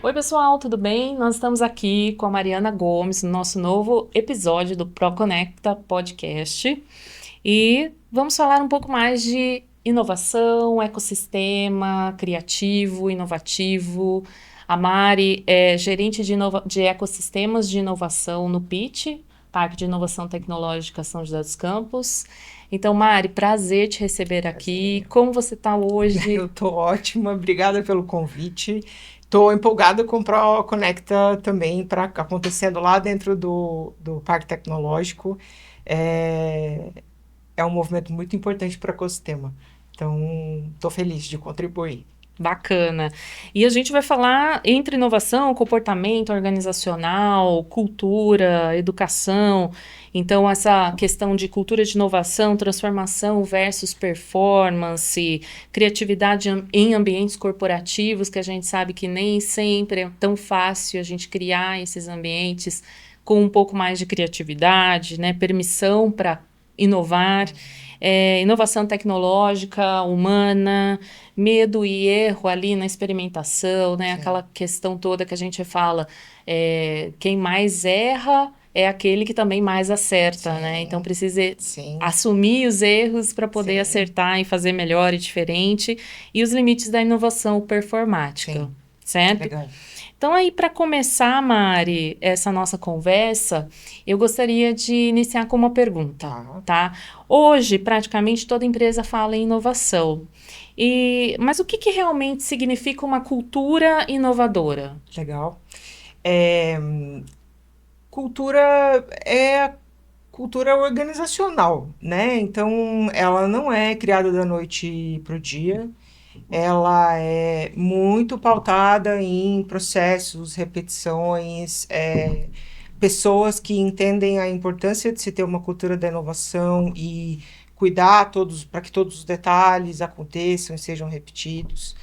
Oi, pessoal, tudo bem? Nós estamos aqui com a Mariana Gomes no nosso novo episódio do ProConecta Podcast e vamos falar um pouco mais de inovação, ecossistema criativo, inovativo. A Mari é gerente de ecossistemas de inovação no PIT, Parque de Inovação Tecnológica São José dos Campos. Então, Mari, prazer te receber aqui. Prazer. Como você está hoje? Eu tô ótima, obrigada pelo convite. Tô empolgada com o ProConecta também, para acontecendo lá dentro do Parque Tecnológico. É, é um movimento muito importante para o ecossistema. Então, tô feliz de contribuir. Bacana. E a gente vai falar entre inovação, comportamento organizacional, cultura, educação. Então, essa questão de cultura de inovação, transformação versus performance, criatividade em ambientes corporativos, que a gente sabe que nem sempre é tão fácil a gente criar esses ambientes com um pouco mais de criatividade, né? Permissão para inovar, inovação tecnológica, humana, medo e erro ali na experimentação, né? Sim, Aquela questão toda que a gente fala, quem mais erra é aquele que também mais acerta, né? Então sim, precisa sim, assumir os erros para poder sim, acertar e fazer melhor e diferente, e os limites da inovação performática, sim. certo? Legal. Então, aí, para começar, Mari, essa nossa conversa, eu gostaria de iniciar com uma pergunta, Tá, tá? Hoje, praticamente toda empresa fala em inovação. Mas o que que realmente significa uma cultura inovadora? legal. É, cultura é cultura organizacional, né? Então, ela não é criada da noite para o dia, ela é muito pautada em processos, repetições, pessoas que entendem a importância de se ter uma cultura da inovação e cuidar todos para que todos os detalhes aconteçam e sejam repetidos.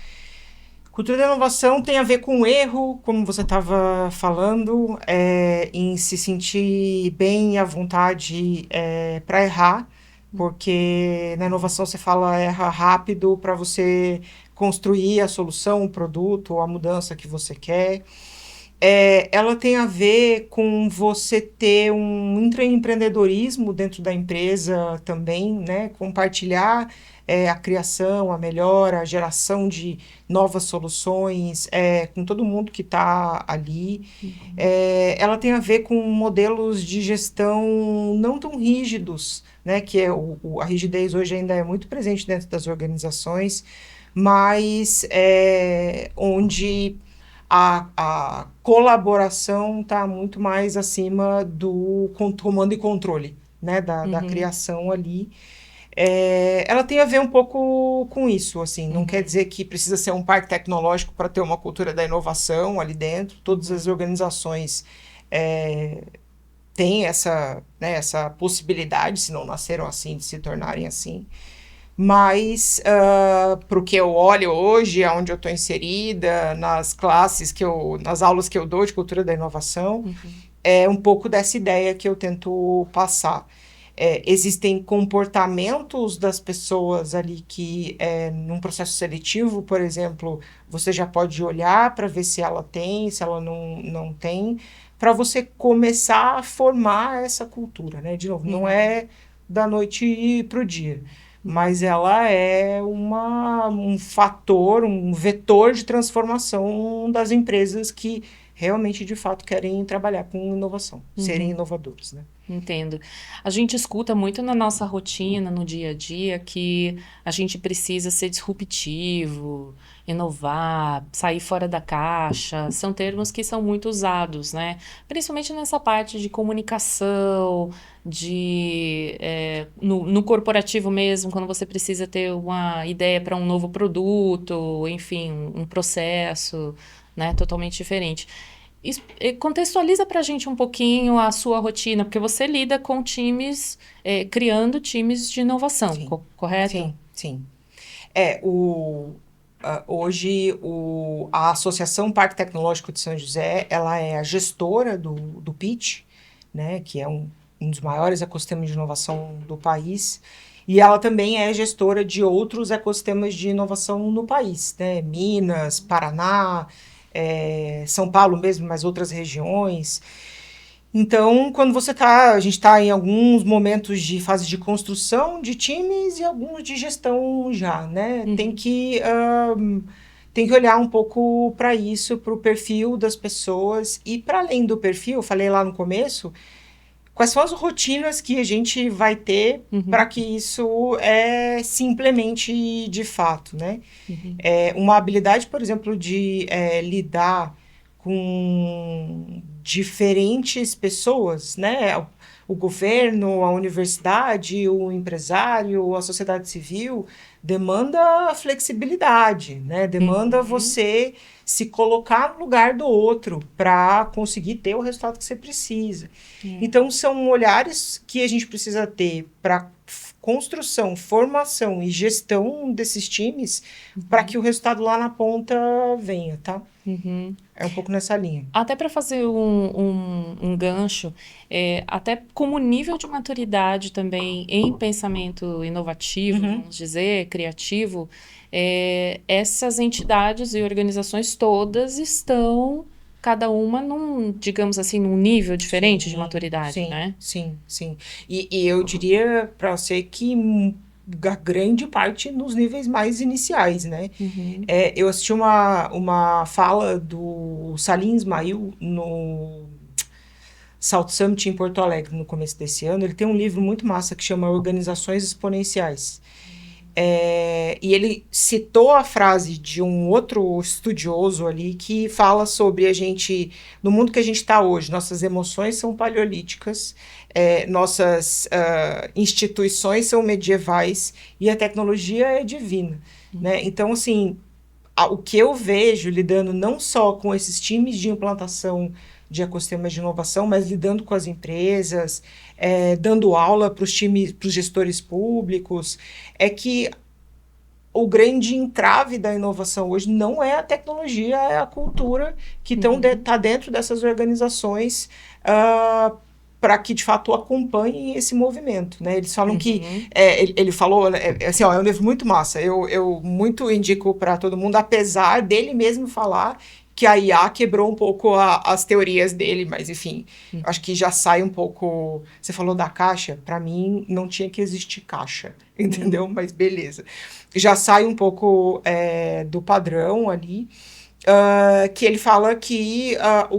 Cultura da inovação tem a ver com o erro, como você estava falando, em se sentir bem e à vontade para errar, porque na inovação você fala erra rápido para você construir a solução, o produto ou a mudança que você quer. Ela tem a ver com você ter um intraempreendedorismo dentro da empresa também, né? Compartilhar a criação, a melhora, a geração de novas soluções com todo mundo que está ali. Uhum, Ela tem a ver com modelos de gestão não tão rígidos, né? Que a rigidez hoje ainda é muito presente dentro das organizações, mas onde a colaboração está muito mais acima do comando e controle, né, da uhum, criação ali. Ela tem a ver um pouco com isso, assim, não quer uhum, dizer que precisa ser um parque tecnológico para ter uma cultura da inovação ali dentro. Todas as uhum, organizações é, têm essa possibilidade, se não nasceram assim, de se tornarem assim. Mas, para o que eu olho hoje, onde eu estou inserida, nas aulas que eu dou de cultura da inovação, uhum, é um pouco dessa ideia que eu tento passar. Existem comportamentos das pessoas ali que, num processo seletivo, por exemplo, você já pode olhar para ver se ela tem, se ela não tem, para você começar a formar essa cultura, né? De novo, não uhum, é da noite para o dia, uhum. mas ela é um fator, um vetor de transformação das empresas que realmente, de fato, querem trabalhar com inovação, serem Uhum. inovadores, né? Entendo. A gente escuta muito na nossa rotina, no dia a dia, que a gente precisa ser disruptivo, inovar, sair fora da caixa. São termos que são muito usados, né? Principalmente nessa parte de comunicação, no corporativo mesmo, quando você precisa ter uma ideia para um novo produto, enfim, um processo, né, totalmente diferente. Contextualiza para a gente um pouquinho a sua rotina, porque você lida com times, criando times de inovação, Sim, correto? sim, sim. Hoje a Associação Parque Tecnológico de São José, ela é a gestora do PIT, né, que é um dos maiores ecossistemas de inovação do país, e ela também é gestora de outros ecossistemas de inovação no país, né, Minas, Paraná, São Paulo mesmo, mas outras regiões. Então, quando a gente está em alguns momentos de fase de construção de times e alguns de gestão já, né? Tem que olhar um pouco para isso, para o perfil das pessoas e para além do perfil, eu falei lá no começo, quais são as rotinas que a gente vai ter para que isso se implemente de fato, né? Uma habilidade, por exemplo, de lidar com diferentes pessoas, né? O governo, a universidade, o empresário, a sociedade civil, demanda flexibilidade, né? Demanda você se colocar no lugar do outro para conseguir ter o resultado que você precisa. Então, são olhares que a gente precisa ter para construção, formação e gestão desses times para que o resultado lá na ponta venha, tá? É um pouco nessa linha. Até para fazer um gancho, até como nível de maturidade também em pensamento inovativo, vamos dizer, criativo, essas entidades e organizações todas estão, cada uma digamos assim, num nível diferente de maturidade, né? Sim. E eu diria para você que a grande parte nos níveis mais iniciais, né? Eu assisti uma fala do Salim Ismail no South Summit em Porto Alegre no começo desse ano. Ele tem um livro muito massa que chama Organizações Exponenciais. E ele citou a frase de um outro estudioso ali que fala sobre no mundo que a gente está hoje, nossas emoções são paleolíticas, nossas instituições são medievais e a tecnologia é divina, né? Então, assim, o que eu vejo lidando não só com esses times de implantação de ecossistemas de inovação, mas lidando com as empresas, dando aula para os times, para os gestores públicos, é que o grande entrave da inovação hoje não é a tecnologia, é a cultura que está dentro dessas organizações para que, de fato, acompanhem esse movimento, né? Eles falam que... ele falou... assim, é um livro muito massa. Eu muito indico para todo mundo, apesar dele mesmo falar que a IA quebrou um pouco as teorias dele, mas, enfim, acho que já sai um pouco... Você falou da caixa, para mim não tinha que existir caixa, entendeu? Mas beleza. Já sai um pouco do padrão ali, que ele fala que a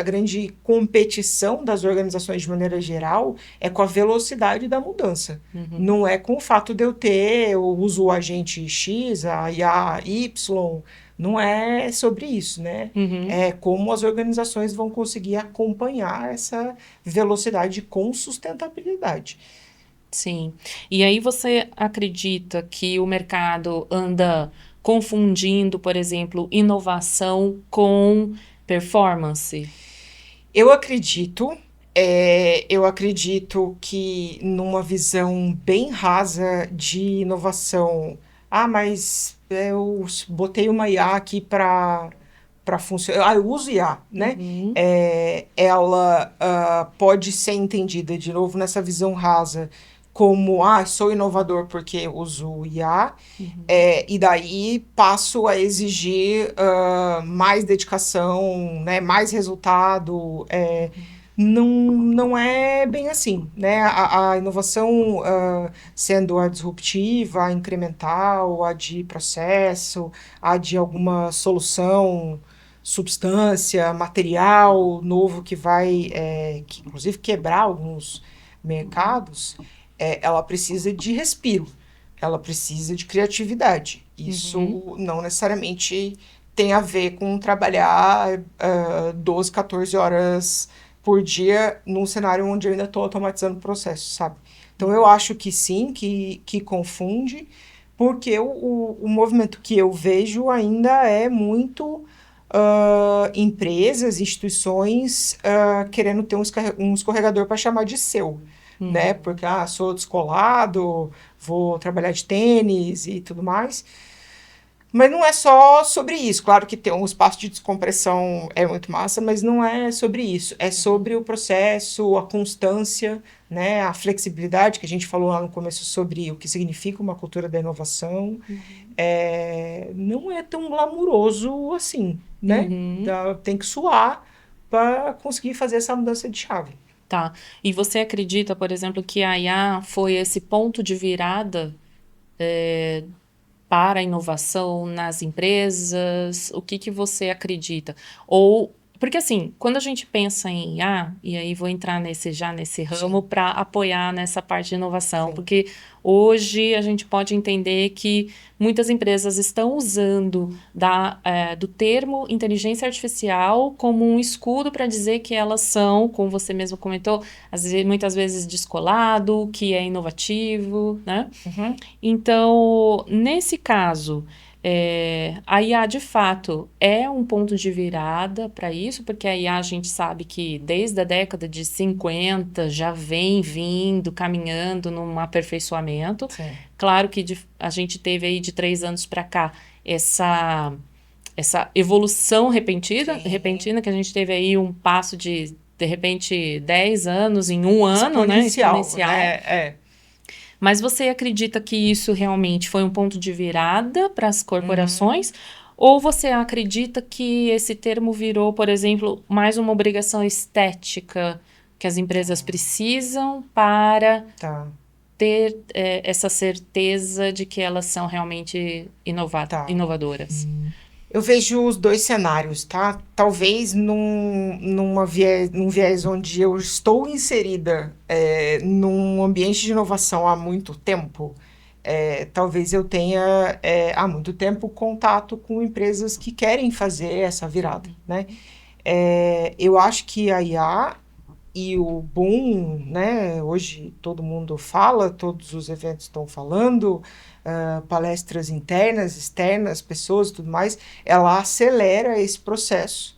grande competição das organizações de maneira geral é com a velocidade da mudança. Não é com o fato de eu uso o agente X, a IA Y... Não é sobre isso, né? É como as organizações vão conseguir acompanhar essa velocidade com sustentabilidade. Sim. E aí você acredita que o mercado anda confundindo, por exemplo, inovação com performance? Eu acredito que numa visão bem rasa de inovação... mas eu botei uma IA aqui para funcionar. Eu uso IA, né? Ela pode ser entendida, de novo, nessa visão rasa, como, sou inovador porque uso IA, e daí passo a exigir mais dedicação, né? Mais resultado. Não é bem assim, né? A inovação, sendo a disruptiva, a incremental, a de processo, a de alguma solução, substância, material novo que vai, que inclusive quebrar alguns mercados, ela precisa de respiro, ela precisa de criatividade. Isso não necessariamente tem a ver com trabalhar 12, 14 horas por dia num cenário onde eu ainda estou automatizando o processo, sabe? Então, eu acho que sim, que confunde, porque o movimento que eu vejo ainda é muito empresas, instituições querendo ter um escorregador para chamar de seu, né? Porque, sou descolado, vou trabalhar de tênis e tudo mais. Mas não é só sobre isso. Claro que ter um espaço de descompressão é muito massa, mas não é sobre isso. É sobre o processo, a constância, né? A flexibilidade, que a gente falou lá no começo sobre o que significa uma cultura da inovação. Não é tão glamuroso assim, né? Tem que suar para conseguir fazer essa mudança de chave. Tá. E você acredita, por exemplo, que a IA foi esse ponto de virada para a inovação nas empresas? O que que você acredita? Ou porque assim, quando a gente pensa em IA, e aí vou entrar nesse ramo para apoiar nessa parte de inovação, porque hoje a gente pode entender que muitas empresas estão usando do termo inteligência artificial como um escudo para dizer que elas são, como você mesmo comentou, muitas vezes descolado, que é inovativo, né? Então, nesse caso, a IA de fato é um ponto de virada para isso, porque a IA a gente sabe que desde a década de 50 já vem vindo, caminhando num aperfeiçoamento. Sim. Claro que a gente teve aí de 3 anos para cá essa evolução repentina, que a gente teve aí um passo de repente, 10 anos em um ano, né? Exponencial. Né? Mas você acredita que isso realmente foi um ponto de virada para as corporações? Ou você acredita que esse termo virou, por exemplo, mais uma obrigação estética que as empresas precisam para ter essa certeza de que elas são realmente inovadoras? Eu vejo os dois cenários, tá? Talvez num viés onde eu estou inserida num ambiente de inovação há muito tempo, talvez eu tenha há muito tempo contato com empresas que querem fazer essa virada, né? Eu acho que a IA e o boom, né? Hoje todo mundo fala, todos os eventos estão falando, palestras internas, externas, pessoas e tudo mais, ela acelera esse processo.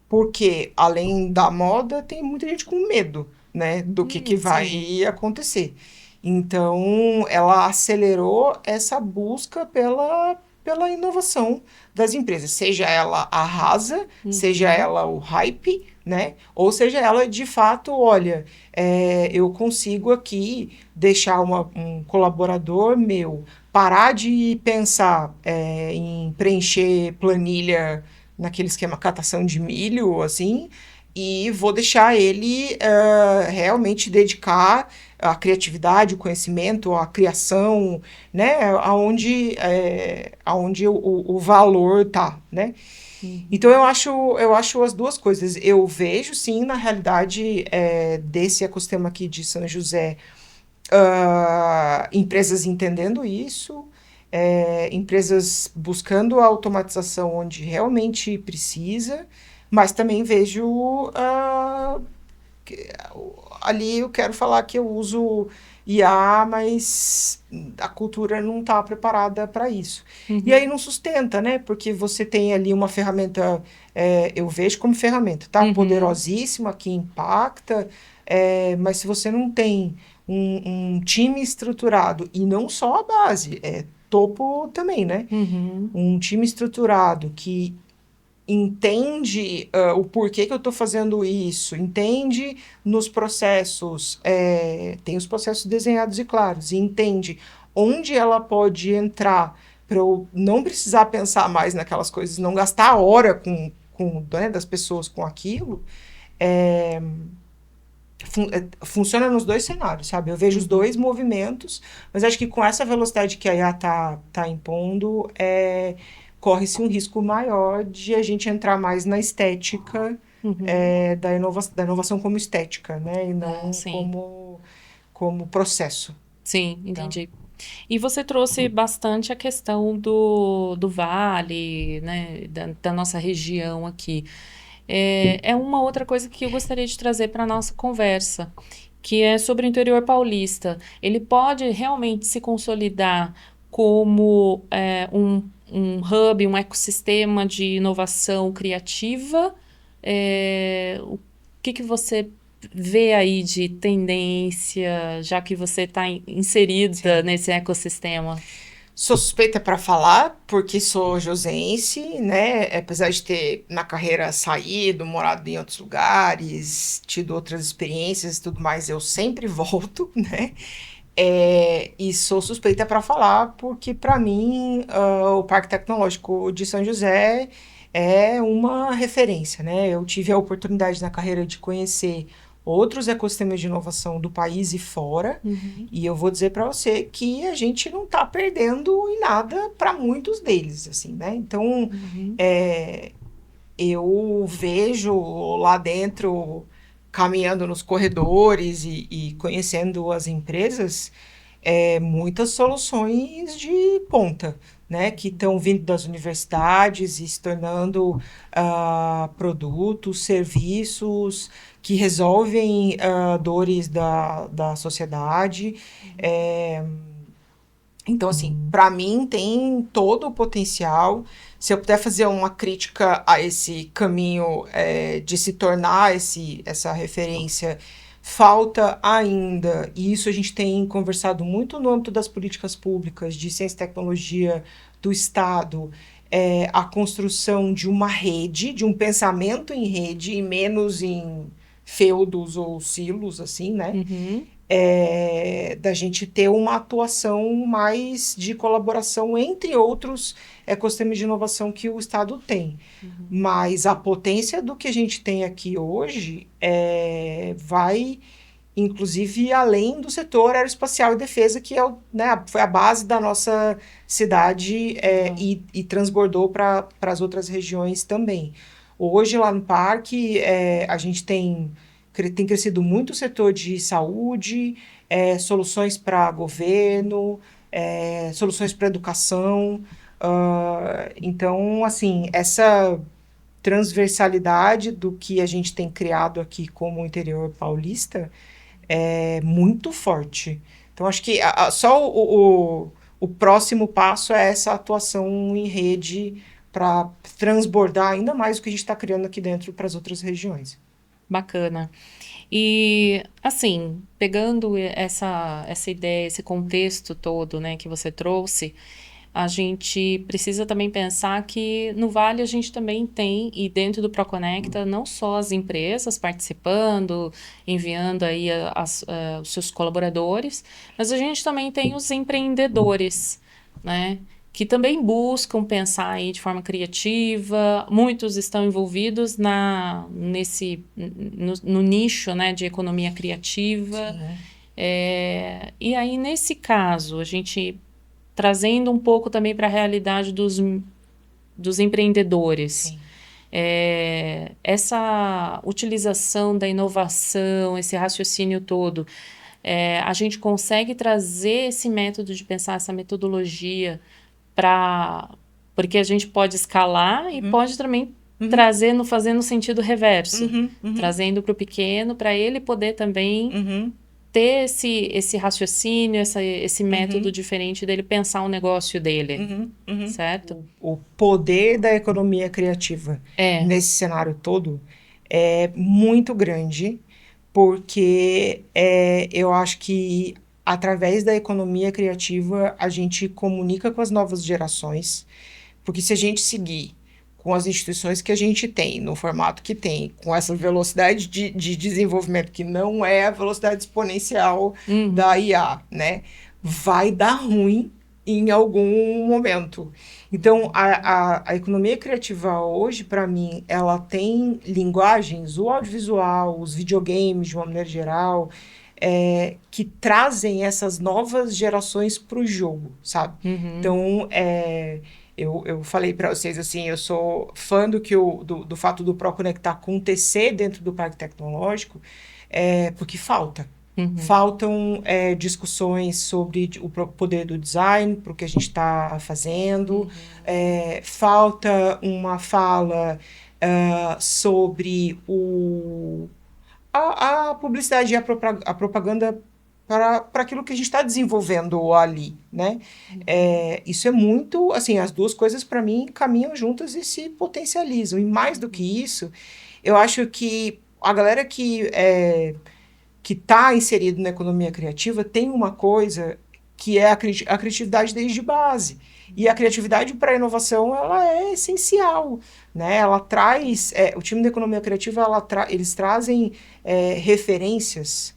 Porque, além da moda, tem muita gente com medo, né? Do que vai acontecer. Então, ela acelerou essa busca pela inovação das empresas, seja ela a rasa, seja ela o hype, né? Ou seja ela de fato, olha, eu consigo aqui deixar um colaborador meu parar de pensar em preencher planilha naquele esquema catação de milho, assim, e vou deixar ele realmente dedicar a criatividade, o conhecimento, a criação, né, aonde o valor tá, né? Então eu acho as duas coisas. Eu vejo sim, na realidade, desse ecossistema aqui de São José, empresas entendendo isso, empresas buscando a automatização onde realmente precisa, mas também vejo ali eu quero falar que eu uso IA, mas a cultura não está preparada para isso. E aí não sustenta, né? Porque você tem ali uma ferramenta, eu vejo como ferramenta, tá? Poderosíssima, que impacta, mas se você não tem um time estruturado, e não só a base, topo também, né? Um time estruturado que entende o porquê que eu estou fazendo isso, entende nos processos, tem os processos desenhados e claros, e entende onde ela pode entrar para eu não precisar pensar mais naquelas coisas, não gastar a hora né, das pessoas com aquilo, funciona nos dois cenários, sabe? Eu vejo os dois movimentos, mas acho que com essa velocidade que a IA tá impondo, corre-se um risco maior de a gente entrar mais na estética da inovação como estética, né? E não como processo. Sim, entendi. E você trouxe bastante a questão do vale, né? Da nossa região aqui. É uma outra coisa que eu gostaria de trazer para a nossa conversa, que é sobre o interior paulista. Ele pode realmente se consolidar como um hub, um ecossistema de inovação criativa? O que você vê aí de tendência, já que você está inserida nesse ecossistema? Sou suspeita para falar, porque sou josense, né? Apesar de ter na carreira saído, morado em outros lugares, tido outras experiências e tudo mais, eu sempre volto, né? E sou suspeita para falar, porque para mim o Parque Tecnológico de São José é uma referência, né? Eu tive a oportunidade na carreira de conhecer outros ecossistemas de inovação do país e fora, e eu vou dizer para você que a gente não está perdendo em nada para muitos deles, assim, né? Então, eu vejo lá dentro, caminhando nos corredores e conhecendo as empresas, muitas soluções de ponta, né, que estão vindo das universidades e se tornando produtos, serviços que resolvem dores da sociedade. Então, assim, para mim tem todo o potencial. Se eu puder fazer uma crítica a esse caminho de se tornar essa referência, falta ainda, e isso a gente tem conversado muito no âmbito das políticas públicas de ciência e tecnologia do Estado, a construção de uma rede, de um pensamento em rede e menos em feudos ou silos, assim, né? Da gente ter uma atuação mais de colaboração entre outros ecossistemas de inovação que o Estado tem. Mas a potência do que a gente tem aqui hoje vai, inclusive, além do setor aeroespacial e defesa, que foi a base da nossa cidade e transbordou para as outras regiões também. Hoje, lá no parque, a gente tem crescido muito o setor de saúde, soluções para governo, soluções para educação. Então, assim, essa transversalidade do que a gente tem criado aqui como interior paulista é muito forte. Então, acho que só o próximo passo é essa atuação em rede para transbordar ainda mais o que a gente está criando aqui dentro para as outras regiões. Bacana. E, assim, pegando essa ideia, esse contexto todo, né, que você trouxe, a gente precisa também pensar que no Vale a gente também tem, e dentro do Proconecta, não só as empresas participando, enviando aí os seus colaboradores, mas a gente também tem os empreendedores, né? Que também buscam pensar aí de forma criativa. Muitos estão envolvidos no nicho, né, de economia criativa. E aí, nesse caso, a gente trazendo um pouco também para a realidade dos empreendedores. Essa utilização da inovação, esse raciocínio todo, a gente consegue trazer esse método de pensar, essa metodologia porque a gente pode escalar e pode também fazendo no sentido reverso, trazendo para o pequeno, para ele poder também ter esse raciocínio, esse método diferente dele pensar o negócio dele, certo? O poder da economia criativa nesse cenário todo é muito grande, porque eu acho que através da economia criativa a gente comunica com as novas gerações, porque se a gente seguir com as instituições que a gente tem, no formato que tem, com essa velocidade de desenvolvimento, que não é a velocidade exponencial da IA, né? Vai dar ruim em algum momento. Então, a economia criativa hoje, para mim, ela tem linguagens, o audiovisual, os videogames, de uma maneira geral, que trazem essas novas gerações para o jogo, sabe? Então, eu falei para vocês, assim, eu sou fã do fato do Proconectar acontecer dentro do Parque Tecnológico, porque faltam discussões sobre o poder do design, para o que a gente está fazendo, falta uma fala sobre a publicidade e a propaganda para aquilo que a gente está desenvolvendo ali, né? Isso é muito, assim, as duas coisas para mim caminham juntas e se potencializam. E mais do que isso, eu acho que a galera que está inserido na economia criativa tem uma coisa que é a criatividade desde base. E a criatividade para a inovação, ela é essencial, né? Ela traz, o time da economia criativa, eles trazem referências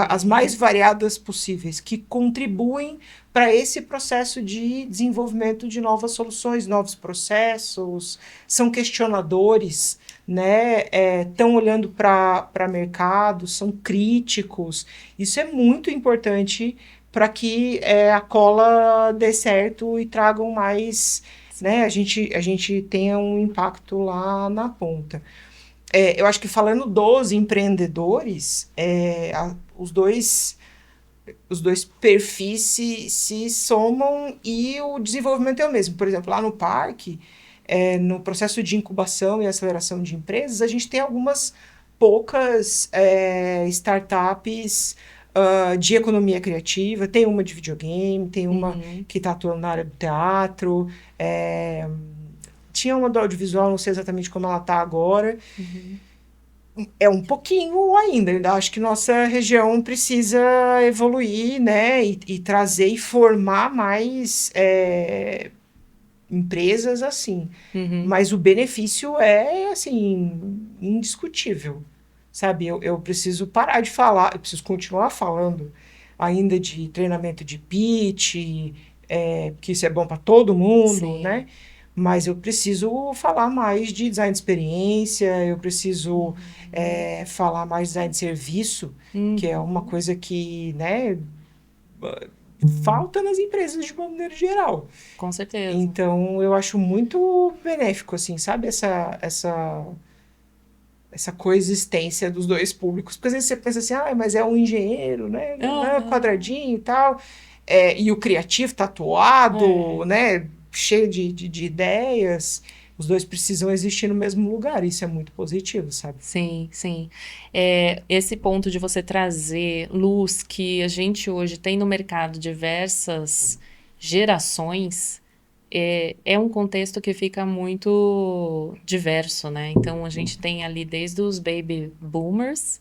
as mais variadas possíveis, que contribuem para esse processo de desenvolvimento de novas soluções, novos processos, são questionadores, né? Estão olhando para mercado, são críticos. Isso é muito importante para que a cola dê certo e tragam mais, né? A gente tenha um impacto lá na ponta. Eu acho que falando dos empreendedores, os dois perfis se somam e o desenvolvimento é o mesmo. Por exemplo, lá no parque, no processo de incubação e aceleração de empresas, a gente tem algumas poucas startups de economia criativa. Tem uma de videogame, tem uma que está atuando na área do teatro, tinha uma do audiovisual, não sei exatamente como ela está agora. É um pouquinho ainda acho que nossa região precisa evoluir, né, e trazer e formar mais empresas assim. Mas o benefício é, assim, indiscutível, sabe? Eu preciso parar de falar, eu preciso continuar falando ainda de treinamento de pitch, que isso é bom para todo mundo, Sim. né? Mas eu preciso falar mais de design de experiência, eu preciso falar mais de design de serviço, que é uma coisa que, né, falta nas empresas de uma maneira geral. Com certeza. Então, eu acho muito benéfico, assim, sabe? Essa coexistência dos dois públicos. Porque às vezes você pensa assim, mas é um engenheiro, né? Quadradinho e tal. E o criativo tatuado, né? Cheio de ideias. Os dois precisam existir no mesmo lugar. Isso é muito positivo, sabe? Sim, sim. Esse ponto de você trazer luz que a gente hoje tem no mercado diversas gerações, é um contexto que fica muito diverso, né? Então, a gente tem ali desde os baby boomers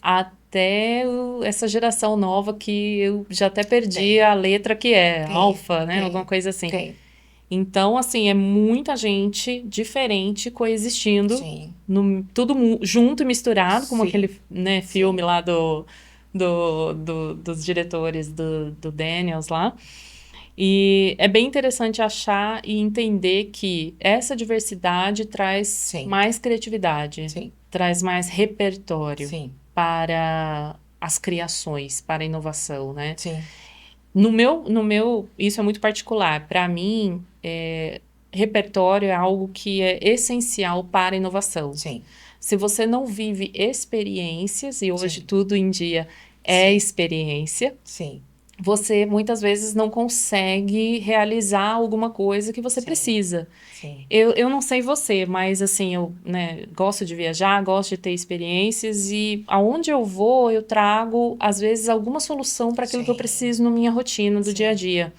até essa geração nova que eu já até perdi a letra que alfa, né? Alguma coisa assim. Então, assim, é muita gente diferente coexistindo, tudo junto e misturado, como aquele, né, filme lá dos diretores do Daniels lá. E é bem interessante achar e entender que essa diversidade traz mais criatividade, traz mais repertório para as criações, para a inovação, né? No meu, isso é muito particular. Para mim, repertório é algo que é essencial para a inovação. Se você não vive experiências, e hoje tudo em dia é experiência, você muitas vezes não consegue realizar alguma coisa que você precisa. Eu não sei você, mas assim, eu, né, gosto de viajar, gosto de ter experiências e aonde eu vou, eu trago, às vezes, alguma solução para aquilo que eu preciso na minha rotina do dia a dia.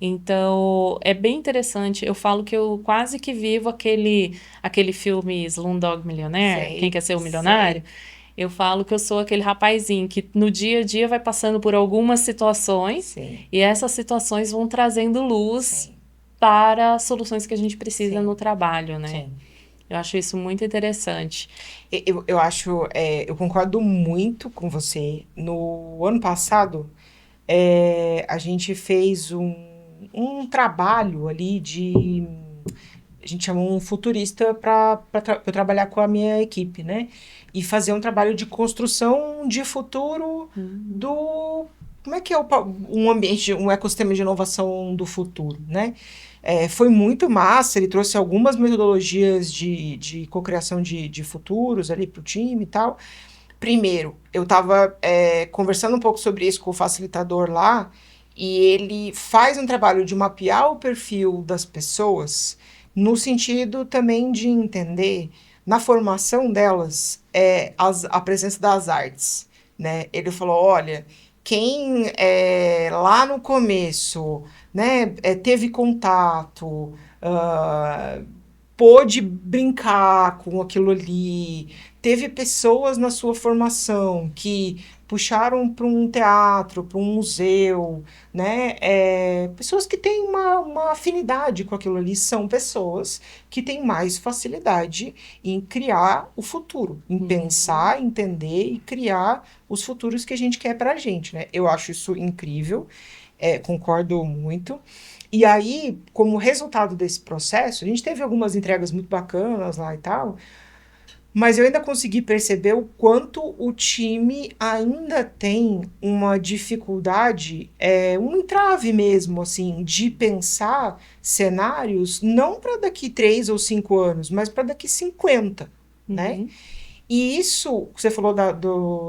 Então, é bem interessante. Eu falo que eu quase que vivo aquele filme Slumdog Millionaire, Quem Quer Ser um Milionário? Eu falo que eu sou aquele rapazinho que no dia a dia vai passando por algumas situações e essas situações vão trazendo luz para soluções que a gente precisa no trabalho, né? Eu acho isso muito interessante. Eu acho, eu concordo muito com você. No ano passado, a gente fez um trabalho ali a gente chamou um futurista para eu trabalhar com a minha equipe, né? E fazer um trabalho de construção de futuro como é que é um ambiente, um ecossistema de inovação do futuro, né? Foi muito massa, ele trouxe algumas metodologias de cocriação de futuros ali para o time e tal. Primeiro, eu estava conversando um pouco sobre isso com o facilitador lá, e ele faz um trabalho de mapear o perfil das pessoas, no sentido também de entender, na formação delas, a presença das artes, né? Ele falou, olha, quem lá no começo, né, teve contato, pôde brincar com aquilo ali, teve pessoas na sua formação que puxaram para um teatro, para um museu, né? Pessoas que têm uma afinidade com aquilo ali são pessoas que têm mais facilidade em criar o futuro, em pensar, entender e criar os futuros que a gente quer para a gente, né? Eu acho isso incrível, concordo muito. E aí, como resultado desse processo, a gente teve algumas entregas muito bacanas lá e tal, mas eu ainda consegui perceber o quanto o time ainda tem uma dificuldade, um entrave mesmo, assim, de pensar cenários não para daqui 3 ou 5 anos, mas para daqui 50, né? E isso, você falou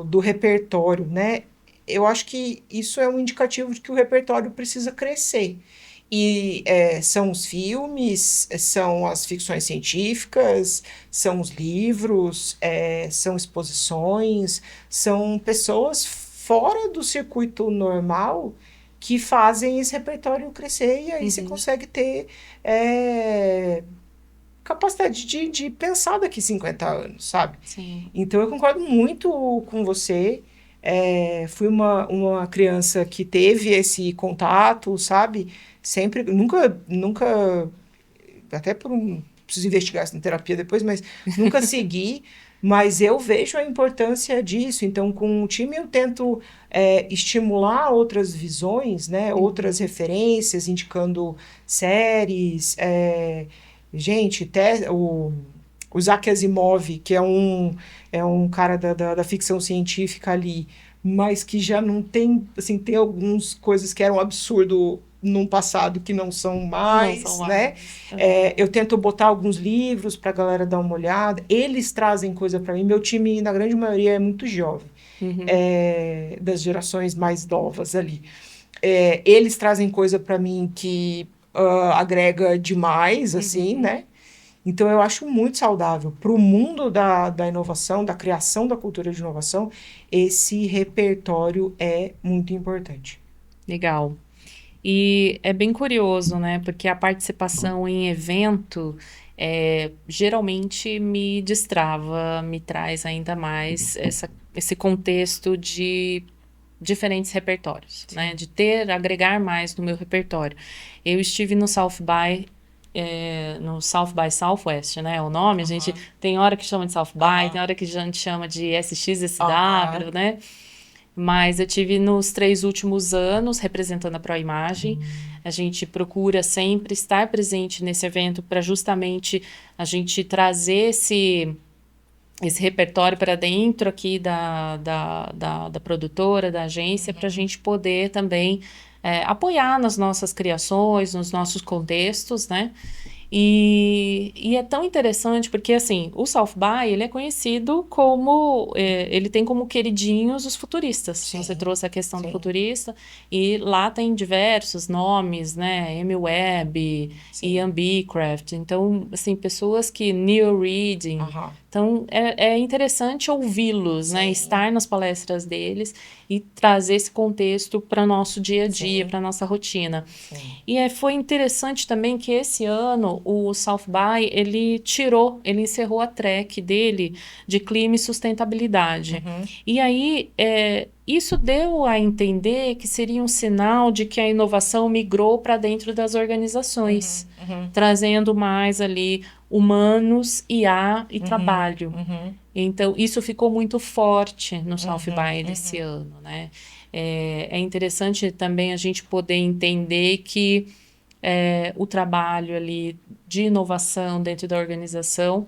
do repertório, né? Eu acho que isso é um indicativo de que o repertório precisa crescer. E são os filmes, são as ficções científicas, são os livros, são exposições, são pessoas fora do circuito normal que fazem esse repertório crescer e aí você consegue ter capacidade de pensar daqui 50 anos, sabe? Sim. Então eu concordo muito com você. Fui uma criança que teve esse contato, sabe? Sempre, nunca, até preciso investigar isso na terapia depois, mas nunca segui. Mas eu vejo a importância disso. Então, com o time, eu tento estimular outras visões, né? Outras referências, indicando séries. Gente, o Isaac Asimov, que é um cara da ficção científica ali, mas que já não tem, assim, tem algumas coisas que eram absurdo num passado que não são mais, Não são né? mais. Eu tento botar alguns livros para a galera dar uma olhada. Eles trazem coisa para mim. Meu time, na grande maioria, é muito jovem, das gerações mais novas ali. Eles trazem coisa para mim que agrega demais, assim, né? Então, eu acho muito saudável para o mundo da inovação, da criação da cultura de inovação, esse repertório é muito importante. Legal. E é bem curioso, né? Porque a participação em evento geralmente me destrava, me traz ainda mais esse contexto de diferentes repertórios, né? De agregar mais no meu repertório. Eu estive no South by Southwest, né? O nome, a gente tem hora que chama de South by, tem hora que a gente chama de SXSW, né? Mas eu tive nos 3 últimos anos representando a ProImagem. A gente procura sempre estar presente nesse evento para justamente a gente trazer esse repertório para dentro aqui da produtora, da agência, para a gente poder também apoiar nas nossas criações, nos nossos contextos, né? E é tão interessante porque, assim, o South by, ele é conhecido como... ele tem como queridinhos os futuristas. Sim, Você trouxe a questão do sim. futurista. E lá tem diversos nomes, né? Amy Webb, Ian Beecraft. Então, assim, pessoas que... Neil Reading. Então, é interessante ouvi-los, né? Estar nas palestras deles e trazer esse contexto para o nosso dia a dia, para a nossa rotina. E foi interessante também que esse ano o South by, ele encerrou a track dele de clima e sustentabilidade. E aí, isso deu a entender que seria um sinal de que a inovação migrou para dentro das organizações, trazendo mais ali humanos, IA e trabalho. Então, isso ficou muito forte no South by desse ano, né? É interessante também a gente poder entender que o trabalho ali de inovação dentro da organização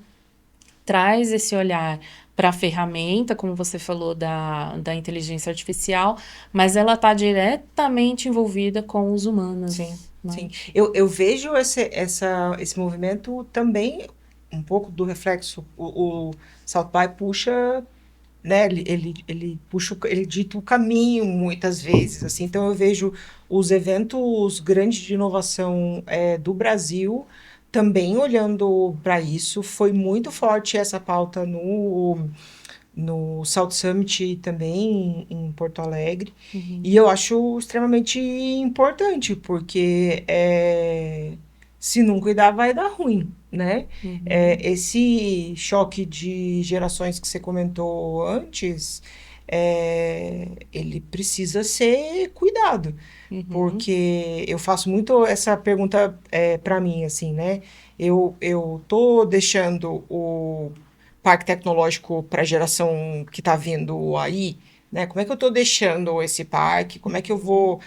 traz esse olhar para a ferramenta, como você falou, da inteligência artificial, mas ela está diretamente envolvida com os humanos. Sim, né? sim. Eu vejo esse movimento também, um pouco do reflexo. O South by puxa, né? Ele puxa, ele dita o caminho muitas vezes, assim. Então eu vejo os eventos grandes de inovação do Brasil também olhando para isso. Foi muito forte essa pauta no South Summit também em Porto Alegre. E eu acho extremamente importante, porque se não cuidar vai dar ruim, né? Esse choque de gerações que você comentou antes ele precisa ser cuidado. Uhum. Porque eu faço muito essa pergunta para mim, assim, né? Eu tô deixando o parque tecnológico para a geração que está vindo aí, né? Como é que eu estou deixando esse parque? Como é que eu Uhum. vou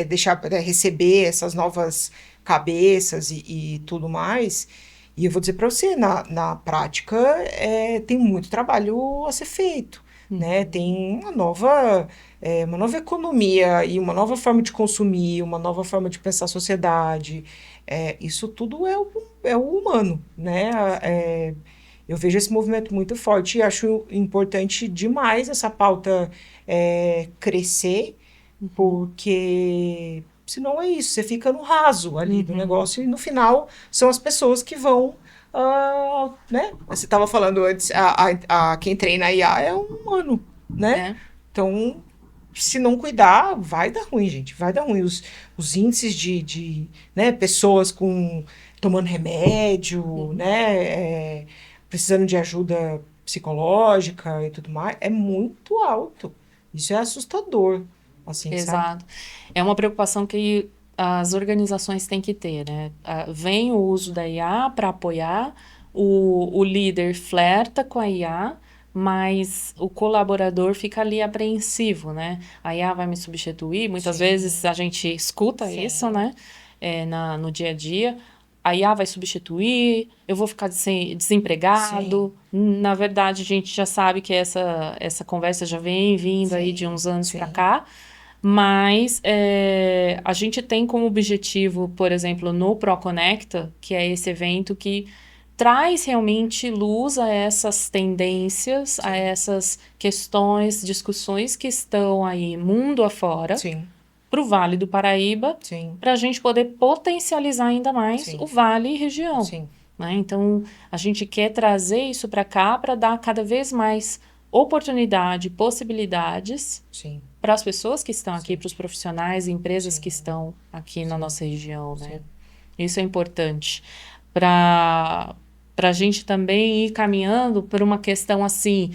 deixar receber essas novas cabeças e tudo mais? E eu vou dizer para você, na prática, tem muito trabalho a ser feito, né? Uhum. Tem uma nova economia e uma nova forma de consumir, uma nova forma de pensar a sociedade. Isso tudo é o humano, né? Sim. Eu vejo esse movimento muito forte e acho importante demais essa pauta crescer, Uhum. porque senão é isso, você fica no raso ali do Uhum. negócio e no final são as pessoas que vão, né? Você estava falando antes, quem treina a IA é um humano, né? É. Então, se não cuidar, vai dar ruim, gente. Vai dar ruim. Os índices né, pessoas tomando remédio, Uhum. né, precisando de ajuda psicológica e tudo mais, é muito alto. Isso é assustador, assim, sabe? Exato. É uma preocupação que as organizações têm que ter, né? Vem o uso da IA para apoiar, o líder flerta com a IA, mas o colaborador fica ali apreensivo, né? A IA vai me substituir. Muitas vezes Sim, a gente escuta isso, sim, né? No dia a dia. A IA vai substituir, eu vou ficar sim, desempregado. Na verdade, a gente já sabe que essa conversa já vem vindo aí de sim, uns anos para sim, cá. Mas a gente tem como objetivo, por exemplo, no ProConecta, que é esse evento que traz realmente luz a essas tendências, a sim, essas questões, discussões que estão aí mundo afora, sim, para o Vale do Paraíba, sim, para a gente poder potencializar ainda mais o sim, Vale e região. sim, Né? Então, a gente quer trazer isso para cá para dar cada vez mais oportunidade, possibilidades sim, para as pessoas que estão aqui, sim, para os profissionais e empresas que sim, estão aqui na sim, nossa região, né? sim, Isso é importante para a gente também ir caminhando por uma questão assim,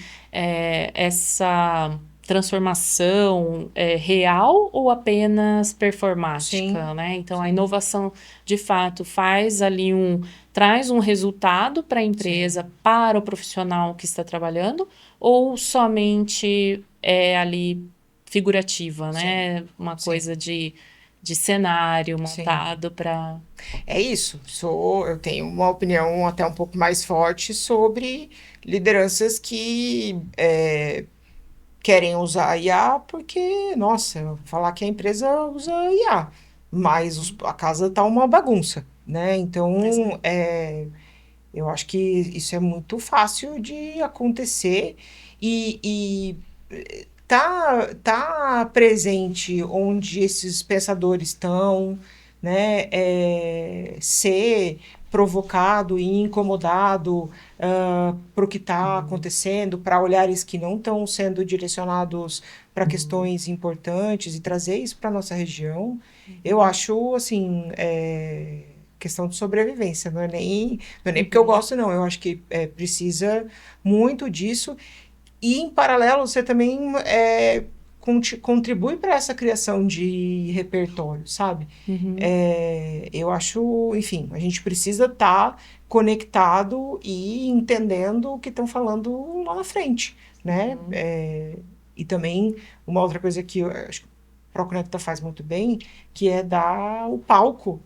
essa transformação real ou apenas sim, performática, né? Então a sim, inovação de fato faz ali traz um resultado para a sim, empresa, para o profissional que está trabalhando, ou somente é ali figurativa, sim, né? Uma sim, coisa de cenário sim. montado para. É isso. Eu tenho uma opinião até um pouco mais forte sobre lideranças que querem usar a IA porque, nossa, falar que a empresa usa IA, mas a casa tá uma bagunça, né? Então, Exato. eu acho que isso é muito fácil de acontecer e tá presente onde esses pensadores estão, né? Ser provocado e incomodado por o que está acontecendo, para olhares que não estão sendo direcionados para questões importantes e trazer isso para nossa região, eu Uhum. acho assim. Questão de sobrevivência, não é nem porque eu Uhum. gosto, não. Eu acho que precisa muito disso. E, em paralelo, você também contribui para essa criação de repertório, sabe? Uhum. Eu acho, enfim, a gente precisa estar conectado e entendendo o que estão falando lá na frente, né? Uhum. E também, uma outra coisa que eu acho que o Proconecta faz muito bem, que é dar o palco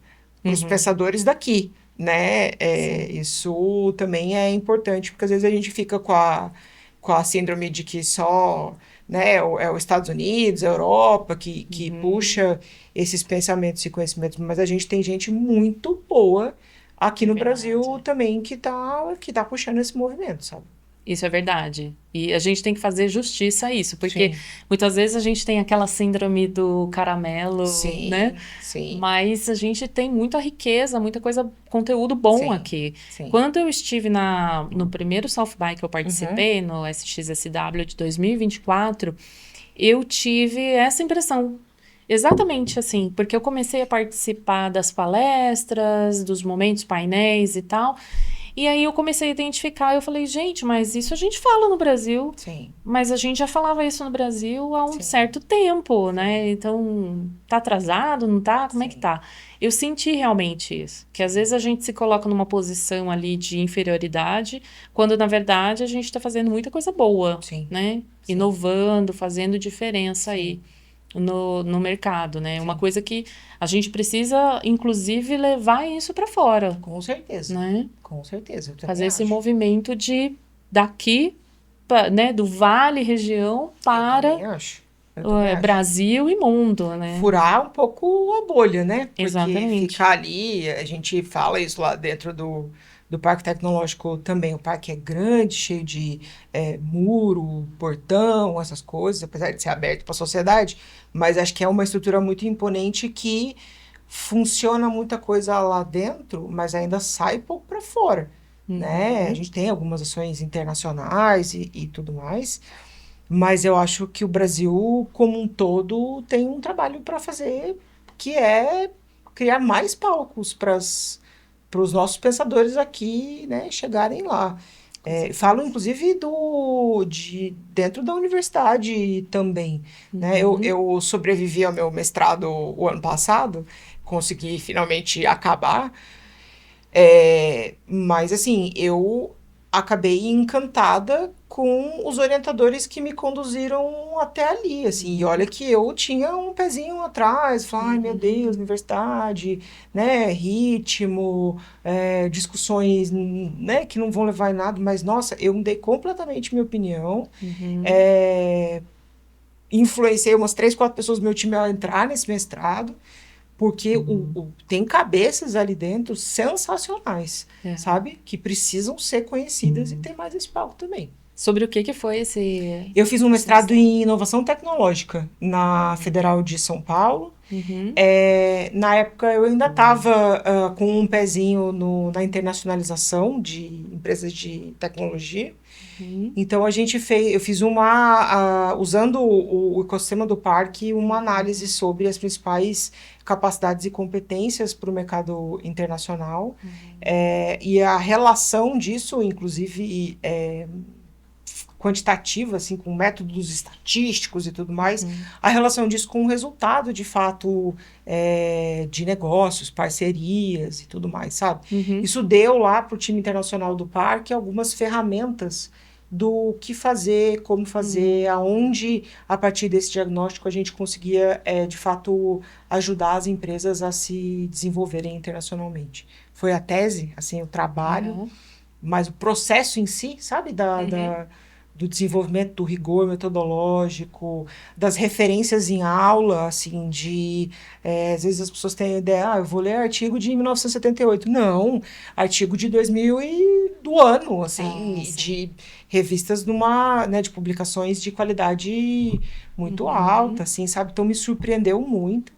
para os Uhum. pensadores daqui, né? Sim. Isso também é importante, porque às vezes a gente fica com a síndrome de que só, né, os Estados Unidos, a Europa que Uhum. puxa esses pensamentos e conhecimentos, mas a gente tem gente muito boa aqui É no Brasil verdade. também que tá puxando esse movimento, sabe? Isso é verdade. E a gente tem que fazer justiça a isso, porque Sim, muitas vezes a gente tem aquela síndrome do caramelo, né? sim, sim, Mas a gente tem muita riqueza, muita coisa, conteúdo bom sim, aqui. sim. Quando eu estive no primeiro South By que eu Uhum, participei, no SXSW de 2024, eu tive essa impressão. Exatamente assim, porque eu comecei a participar das palestras, dos momentos, painéis e tal. E aí eu comecei a identificar, eu falei, gente, mas isso a gente fala no Brasil, Sim, mas a gente já falava isso no Brasil há um sim, certo tempo, né? Então, tá atrasado, não tá? Como é que sim, tá? Eu senti realmente isso, que às vezes a gente se coloca numa posição ali de inferioridade, quando na verdade a gente tá fazendo muita coisa boa, sim, né? sim, Inovando, fazendo diferença sim, aí no mercado, né? Uma sim. coisa que a gente precisa, inclusive, levar isso para fora, Com certeza. né? Com certeza, eu também Fazer esse acho. movimento de daqui, né, do Vale região Eu para também acho. Eu também acho. Brasil e mundo, né? Furar um pouco a bolha, né? Porque Exatamente. ficar ali, a gente fala isso lá dentro do Parque Tecnológico também. O parque é grande, cheio de muro, portão, essas coisas, apesar de ser aberto para a sociedade, mas acho que é uma estrutura muito imponente que funciona muita coisa lá dentro, mas ainda sai pouco para fora, né? A Uhum. gente tem algumas ações internacionais e tudo mais. Mas eu acho que o Brasil, como um todo, tem um trabalho para fazer que é criar mais palcos para os nossos pensadores aqui, né, chegarem lá. Com Falo, certeza. inclusive, dentro da universidade também. Né? Uhum. Eu sobrevivi ao meu mestrado o ano passado, consegui finalmente acabar, mas assim, eu acabei encantada com os orientadores que me conduziram até ali, assim, e olha Uhum. que eu tinha um pezinho atrás, falei, ai meu Uhum. Deus, universidade, né, ritmo, discussões, né, que não vão levar em nada, mas nossa, eu mudei completamente minha opinião, Uhum. é, influenciei umas 3, 4 pessoas do meu time a entrar nesse mestrado, porque tem cabeças ali dentro sensacionais, É. sabe? Que precisam ser conhecidas e ter mais esse palco também. Sobre o que foi esse, Eu fiz um esse mestrado mestrado? em inovação tecnológica na Federal de São Paulo. Uhum. Na época eu ainda estava com um pezinho na internacionalização de empresas de tecnologia. Uhum. Então eu fiz usando o ecossistema do parque, uma análise sobre as principais capacidades e competências para o mercado internacional. Uhum. E a relação disso, inclusive quantitativa, assim, com métodos estatísticos e tudo mais, Uhum. a relação disso com o resultado, de fato, de negócios, parcerias e tudo mais, sabe? Uhum. Isso deu lá para o time internacional do parque algumas ferramentas do que fazer, como fazer, Uhum. aonde, a partir desse diagnóstico, a gente conseguia, de fato, ajudar as empresas a se desenvolverem internacionalmente. Foi a tese, assim, o trabalho, Uhum. mas o processo em si, sabe, Uhum. do desenvolvimento do rigor metodológico, das referências em aula, assim, às vezes as pessoas têm a ideia, eu vou ler artigo de 1978. Não, artigo de 2000 do ano, Ah, assim, sim. de revistas né, de publicações de qualidade muito alta, Uhum. assim, sabe? Então me surpreendeu muito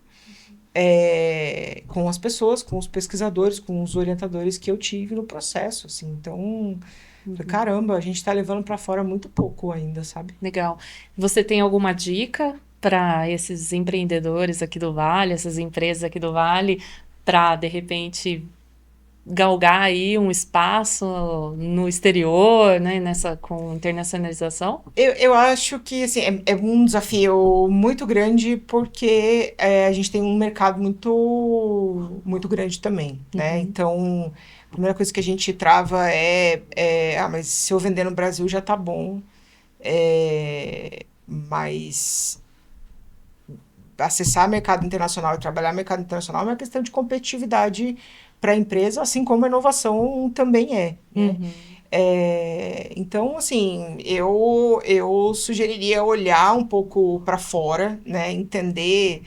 com as pessoas, com os pesquisadores, com os orientadores que eu tive no processo, assim. Então, falei, Uhum. caramba, a gente está levando para fora muito pouco ainda, sabe? Legal. Você tem alguma dica para esses empreendedores aqui do Vale, essas empresas aqui do Vale, para de repente galgar aí um espaço no exterior, né, nessa com internacionalização? Eu acho que assim, é um desafio muito grande porque a gente tem um mercado muito grande também, né? Uhum. Então, a primeira coisa que a gente trava mas se eu vender no Brasil já tá bom. Mas acessar mercado internacional e trabalhar mercado internacional é uma questão de competitividade para a empresa, assim como a inovação também né? Uhum. Então, assim, eu sugeriria olhar um pouco para fora, né? Entender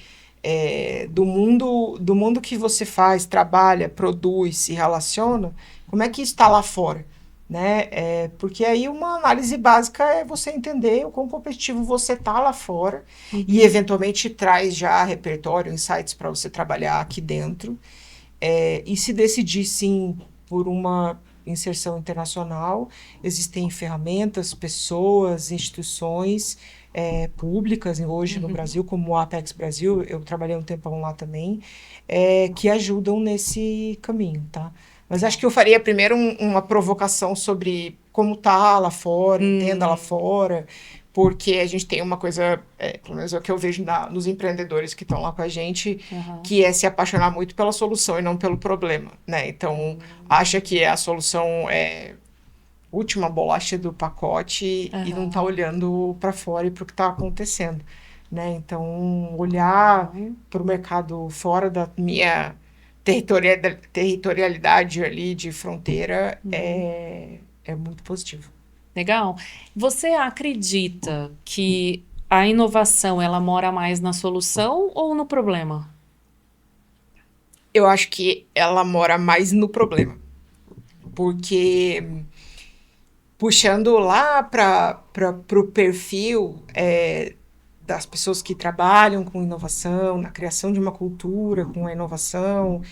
do mundo que você faz, trabalha, produz, se relaciona, como é que está lá fora, né? Porque aí uma análise básica é você entender o quão competitivo você está lá fora e Uhum. eventualmente traz já repertório, insights para você trabalhar aqui dentro. E se decidir sim por uma inserção internacional, existem ferramentas, pessoas, instituições públicas hoje no Uhum. Brasil, como o Apex Brasil, eu trabalhei um tempão lá também, que ajudam nesse caminho, tá? Mas acho que eu faria primeiro uma provocação sobre como tá lá fora, entenda lá fora, porque a gente tem uma coisa, pelo menos é o que eu vejo nos empreendedores que estão lá com a gente, que é se apaixonar muito pela solução e não pelo problema, né? Então, acha que a solução é a última bolacha do pacote e não tá olhando para fora e para o que está acontecendo, né? Então, olhar para o mercado fora da minha territorialidade ali de fronteira é muito positivo. Legal. Você acredita que a inovação ela mora mais na solução ou no problema? Eu acho que ela mora mais no problema, porque puxando lá para o perfil das pessoas que trabalham com inovação, na criação de uma cultura com a inovação,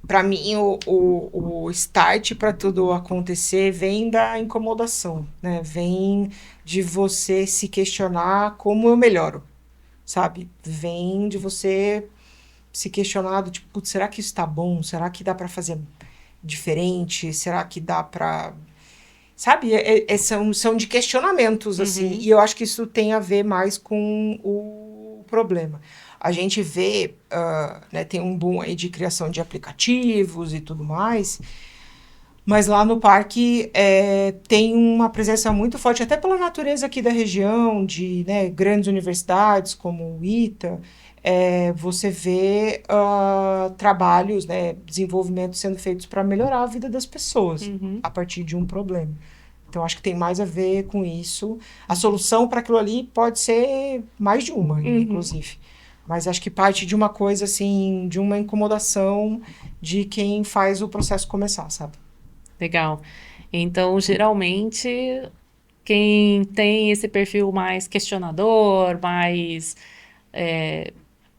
para mim o start para tudo acontecer vem da incomodação, né? Vem de você se questionar como eu melhoro, sabe? Vem de você se questionar do tipo, putz, será que isso tá bom? Será que dá para fazer diferente? Será que dá para... Sabe? São de questionamentos, assim. E eu acho que isso tem a ver mais com o problema. A gente vê, né, tem um boom aí de criação de aplicativos e tudo mais, mas lá no parque tem uma presença muito forte, até pela natureza aqui da região, de, né, grandes universidades como o ITA, você vê trabalhos, né, desenvolvimentos sendo feitos para melhorar a vida das pessoas a partir de um problema. Então, acho que tem mais a ver com isso. A solução para aquilo ali pode ser mais de uma, inclusive. Mas acho que parte de uma coisa, assim, de uma incomodação de quem faz o processo começar, sabe? Legal. Então, geralmente, quem tem esse perfil mais questionador,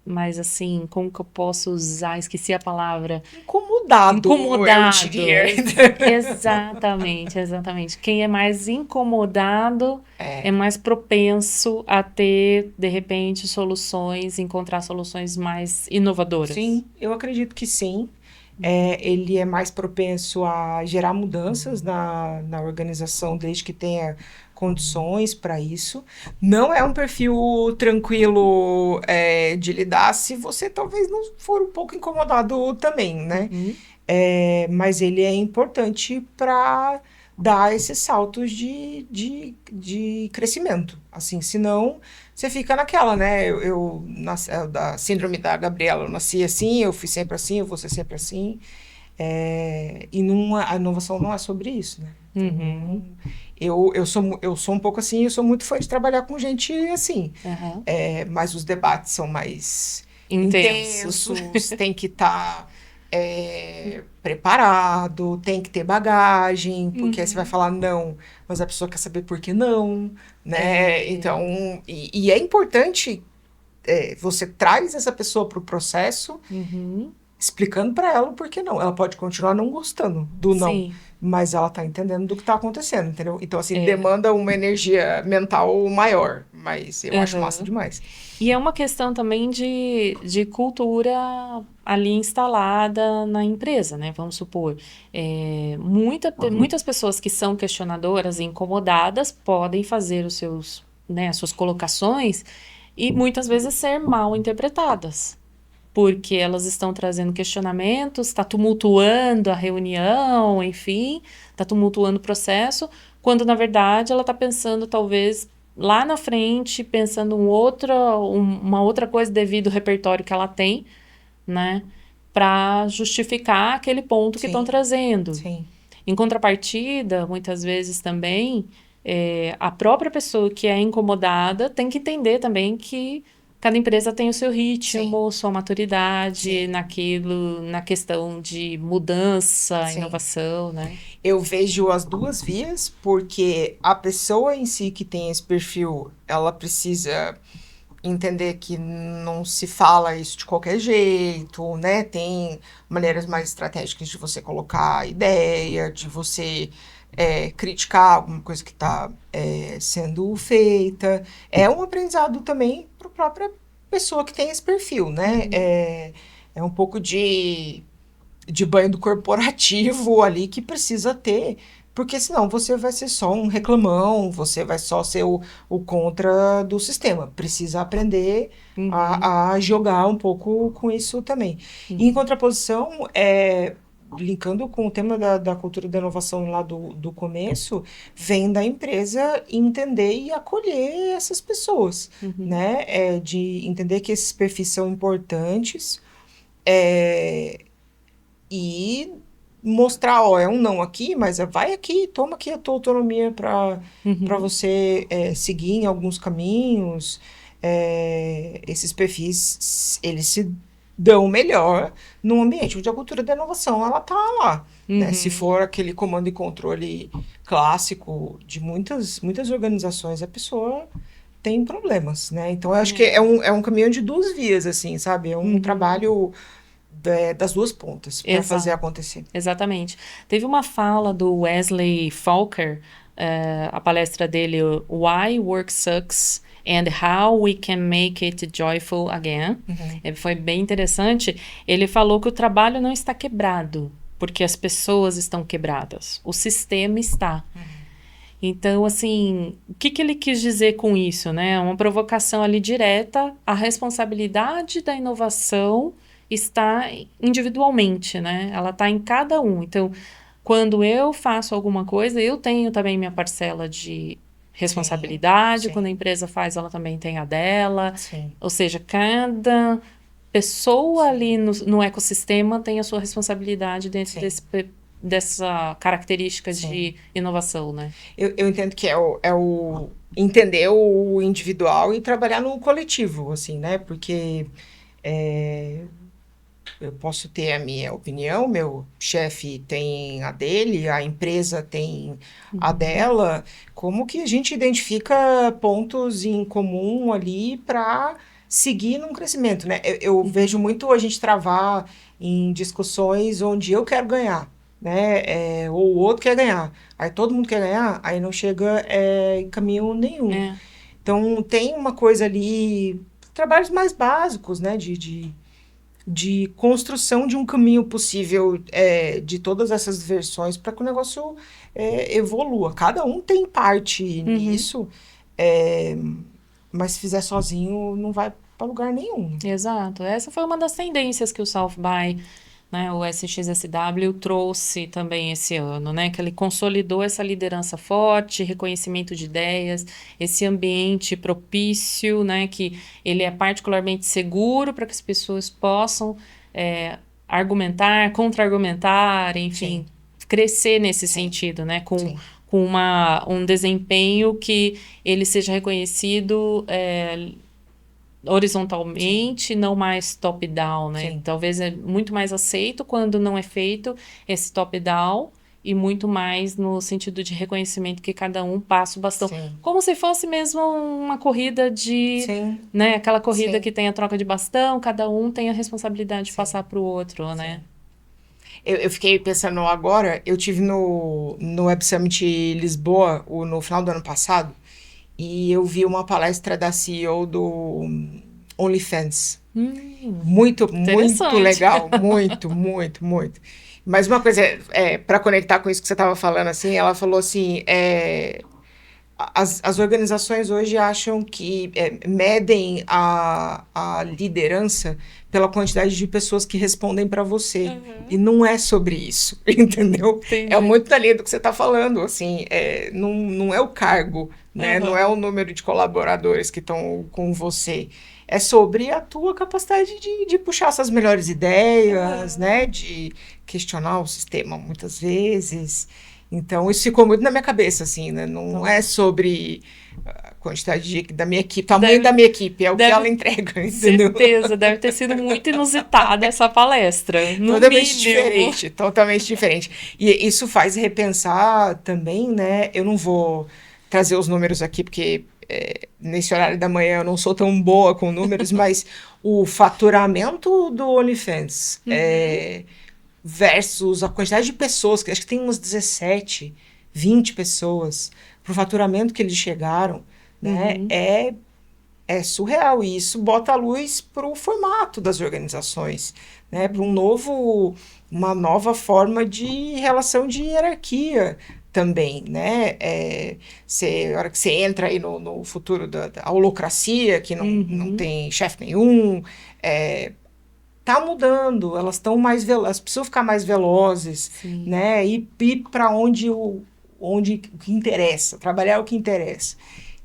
mais assim, como que eu posso usar? Esqueci a palavra. Incomodado, eu diria. Exatamente. Quem é mais incomodado é mais propenso a ter, de repente, encontrar soluções mais inovadoras. Sim, eu acredito que sim. Ele é mais propenso a gerar mudanças na organização, desde que tenha condições para isso. Não é um perfil tranquilo de lidar se você talvez não for um pouco incomodado também, né? Mas ele é importante para dar esses saltos de crescimento. Assim, senão você fica naquela, né? Eu nasci, da síndrome da Gabriela, eu nasci assim, eu fui sempre assim, eu vou ser sempre assim. A inovação não é sobre isso, né? Então, eu sou um pouco assim, eu sou muito fã de trabalhar com gente assim. Mas os debates são mais intensos, tem que estar preparado, tem que ter bagagem, porque aí você vai falar não, mas a pessoa quer saber por que não, né? Então, e é importante, você traz essa pessoa para o processo, explicando para ela o porquê não. Ela pode continuar não gostando do não, Sim. mas ela tá entendendo do que tá acontecendo, entendeu? Então, assim, demanda uma energia mental maior, mas eu acho massa demais. E é uma questão também de cultura ali instalada na empresa, né? Vamos supor. Muitas pessoas que são questionadoras e incomodadas podem fazer as suas colocações e muitas vezes ser mal interpretadas. Porque elas estão trazendo questionamentos, está tumultuando a reunião, enfim, está tumultuando o processo, quando na verdade ela está pensando talvez lá na frente, pensando uma outra coisa devido ao repertório que ela tem, né, para justificar aquele ponto que estão trazendo. Sim. Em contrapartida, muitas vezes também, a própria pessoa que é incomodada tem que entender também que cada empresa tem o seu ritmo, sua maturidade na questão de mudança, inovação, né? Eu vejo as duas vias, porque a pessoa em si que tem esse perfil, ela precisa entender que não se fala isso de qualquer jeito, né? Tem maneiras mais estratégicas de você colocar ideia, de você criticar alguma coisa que está sendo feita. É um aprendizado também para a própria pessoa que tem esse perfil, né? É um pouco de de banho do corporativo ali que precisa ter, porque senão você vai ser só um reclamão, você vai só ser o contra do sistema. Precisa aprender Uhum, a jogar um pouco com isso também. Em uhum, contraposição, linkando com o tema da cultura da inovação lá do começo, vem da empresa entender e acolher essas pessoas, uhum. né? De entender que esses perfis são importantes, é, e mostrar, ó, é um não aqui, mas vai aqui, toma aqui a tua autonomia para Uhum. você seguir em alguns caminhos. Esses perfis, eles se dão melhor num ambiente onde a cultura da inovação, ela tá lá, né? Se Uhum. for aquele comando e controle clássico de muitas organizações, a pessoa tem problemas, né? Então, eu acho que É. é um caminho de duas vias, assim, sabe? É um Uhum. trabalho das duas pontas para fazer Exato, acontecer. exatamente. Teve uma fala do Wesley Falker, a palestra dele, Why Work Sucks and How We Can Make It Joyful Again. Uhum. Foi bem interessante. Ele falou que o trabalho não está quebrado, porque as pessoas estão quebradas. O sistema está. Então, assim, o que que ele quis dizer com isso, né? Uma provocação ali direta, a responsabilidade da inovação está individualmente, né? Ela está em cada um. Então, quando eu faço alguma coisa, eu tenho também minha parcela de Sim, responsabilidade, quando a sim, empresa faz, ela também tem a dela. sim, Ou seja, cada pessoa ali sim, no ecossistema tem a sua responsabilidade dentro sim, dessa característica sim. de inovação, né? Eu entendo que é o entender o individual e trabalhar no coletivo, assim, né? Porque é, eu posso ter a minha opinião, meu chefe tem a dele, a empresa tem a Uhum, dela. Como que a gente identifica pontos em comum ali para seguir num crescimento, né? Eu vejo uhum, muito a gente travar em discussões onde eu quero ganhar, né? Ou o outro quer ganhar. Aí todo mundo quer ganhar, aí não chega em caminho nenhum. é, Então tem uma coisa ali, trabalhos mais básicos, né? De construção de um caminho possível de todas essas versões para que o negócio evolua. Cada um tem parte uhum, nisso, é, mas se fizer sozinho não vai para lugar nenhum. exato. Essa foi uma das tendências que o South by, né, o SXSW trouxe também esse ano, né, que ele consolidou essa liderança forte, reconhecimento de ideias, esse ambiente propício, né, que ele é particularmente seguro para que as pessoas possam argumentar, contra-argumentar, Sim, enfim, crescer nesse sim, sentido, né, sim, com um desempenho que ele seja reconhecido sim, horizontalmente, não mais top-down, né? sim, Talvez é muito mais aceito quando não é feito esse top-down e muito mais no sentido de reconhecimento que cada um passa o bastão, sim, como se fosse mesmo uma corrida de, sim, né, aquela corrida sim, que tem a troca de bastão, cada um tem a responsabilidade de sim, passar para o outro, né? sim. Eu fiquei pensando agora, eu tive no Web Summit Lisboa no final do ano passado, e eu vi uma palestra da CEO do OnlyFans. Muito, muito Interessante. legal. Muito, muito, muito. Mas uma coisa, para conectar com isso que você estava falando, assim, ela falou assim: as organizações hoje acham que medem a liderança pela quantidade de pessoas que respondem para você. E Uhum. não é sobre isso, entendeu? É Entendi. muito ali do que você está falando, assim, não é o cargo, né? Não é Aham. o número de colaboradores que estão com você. É sobre a tua capacidade de puxar essas melhores ideias, né? Aham. De questionar o sistema muitas vezes. Então, isso ficou muito na minha cabeça, assim, né? Não é Então, sobre a quantidade da minha equipe, tamanho da deve, minha equipe, é o que ela deve, entrega, entendeu? certeza, deve ter sido muito inusitada essa palestra, no Totalmente mínimo. diferente, totalmente diferente. E isso faz repensar também, né? Eu não vou trazer os números aqui, porque nesse horário da manhã eu não sou tão boa com números, mas o faturamento do OnlyFans Uhum, versus a quantidade de pessoas, que acho que tem umas 17, 20 pessoas, pro faturamento que eles chegaram, né? uhum, É é surreal. E isso bota a luz para o formato das organizações, né? Para uma nova forma de relação de hierarquia também, né? A hora que você entra aí no futuro da holocracia, que não tem chefe nenhum, tá mudando, elas estão mais elas precisam ficar mais velozes, Sim. né? E ir para onde o que interessa, trabalhar o que interessa.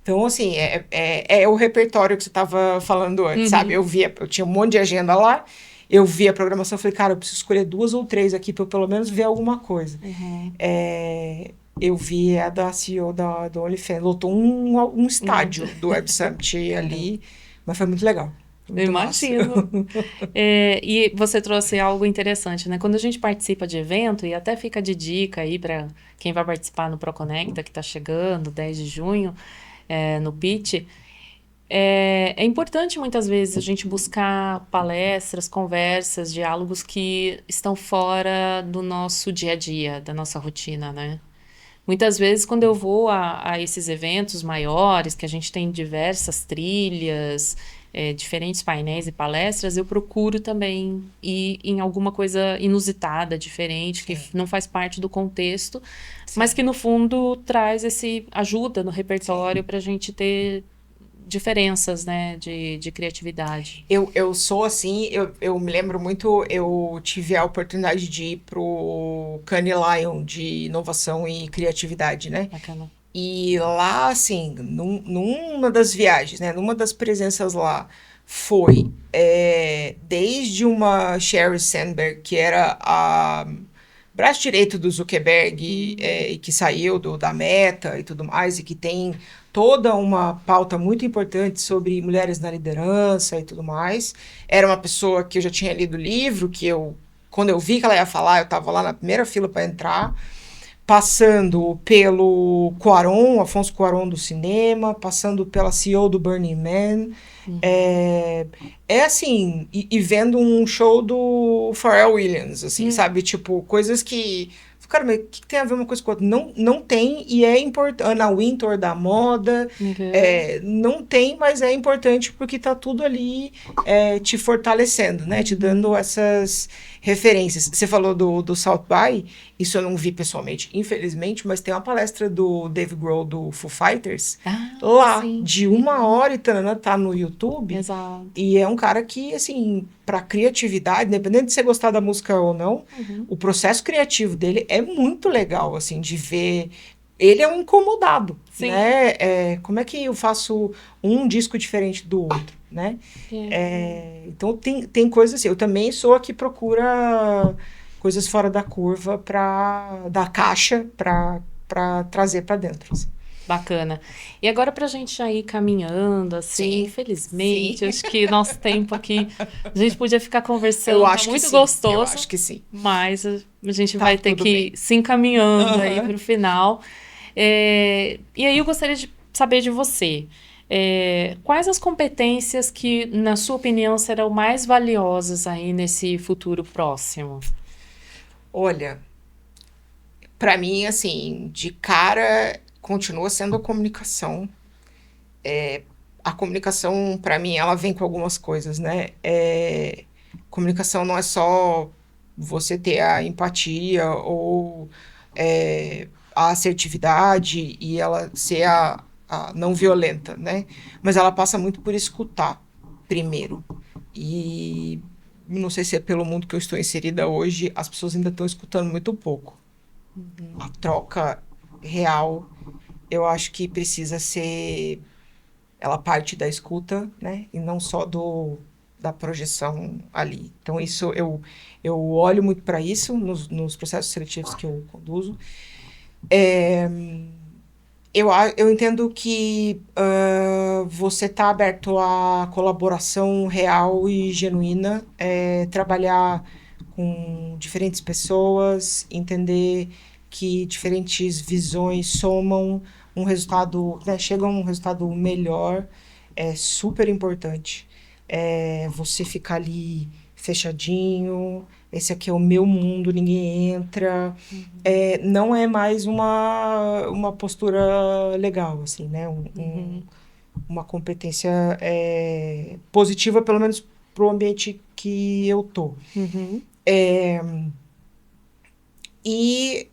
Então, assim, é o repertório que você estava falando antes, sabe? Eu tinha um monte de agenda lá, eu via a programação, falei, cara, eu preciso escolher 2 ou 3 aqui para eu pelo menos ver alguma coisa. Eu vi a da CEO do OnlyFans, lotou um estádio do Web Summit ali, mas foi muito legal. Eu imagino. E você trouxe algo interessante, né? Quando a gente participa de evento, e até fica de dica aí para quem vai participar no ProConecta, que está chegando, 10 de junho, no pitch, é importante muitas vezes a gente buscar palestras, conversas, diálogos que estão fora do nosso dia a dia, da nossa rotina, né? Muitas vezes, quando eu vou a esses eventos maiores, que a gente tem diversas trilhas, diferentes painéis e palestras, eu procuro também ir em alguma coisa inusitada, diferente, que não faz parte do contexto, mas que no fundo traz ajuda no repertório para a gente ter diferenças, né, de criatividade. Eu sou assim, eu me lembro muito, eu tive a oportunidade de ir pro Cannes Lion de inovação e criatividade, né? Bacana. E lá, assim, numa das viagens, né, numa das presenças lá, foi desde uma Sheryl Sandberg, que era a braço direito do Zuckerberg, e que saiu da Meta e tudo mais, e que tem toda uma pauta muito importante sobre mulheres na liderança e tudo mais. Era uma pessoa que eu já tinha lido o livro, quando eu vi que ela ia falar, eu estava lá na primeira fila para entrar, passando pelo Cuarón, Afonso Cuarón do cinema, passando pela CEO do Burning Man, assim, e vendo um show do Pharrell Williams, assim, sabe? Tipo, coisas que... Cara, mas o que tem a ver uma coisa com a outra? Não tem, e é importante. Anna Wintour da moda, não tem, mas é importante porque tá tudo ali te fortalecendo, né? Te dando essas referências. Você falou do South By, isso eu não vi pessoalmente, infelizmente, mas tem uma palestra do Dave Grohl do Foo Fighters lá, sim, de 1 hora e tá no YouTube. Exato. E é um cara que, assim, para criatividade, independente de você gostar da música ou não, o processo criativo dele é muito legal, assim, de ver. Ele é um incomodado, sim, né? Como é que eu faço um disco diferente do outro, né? Então, tem coisas assim. Eu também sou a que procura coisas fora da curva, da caixa, para trazer para dentro, assim. Bacana. E agora, para a gente já ir caminhando, assim, sim, infelizmente, sim, acho que nosso tempo aqui, a gente podia ficar conversando, eu acho muito gostoso. Eu acho que sim. Mas a gente vai ter que ir se encaminhando aí para o final. E aí eu gostaria de saber de você. Quais as competências que, na sua opinião, serão mais valiosas aí nesse futuro próximo? Olha, para mim, assim, de cara, continua sendo a comunicação. A comunicação, para mim, ela vem com algumas coisas, né? Comunicação não é só você ter a empatia ou a assertividade e ela ser a não violenta, né? Mas ela passa muito por escutar primeiro. E não sei se é pelo mundo que eu estou inserida hoje, as pessoas ainda estão escutando muito pouco. A troca real, eu acho que precisa ser... Ela parte da escuta, né? E não só da projeção ali. Então, isso eu olho muito para isso nos processos seletivos que eu conduzo. Eu entendo que você está aberto à colaboração real e genuína, trabalhar com diferentes pessoas, entender que diferentes visões somam um resultado, né, chegam a um resultado melhor, é super importante. Você ficar ali fechadinho, esse aqui é o meu mundo, ninguém entra. Não é mais uma postura legal, assim, né? uma competência positiva, pelo menos para o ambiente que eu tô. Uhum. E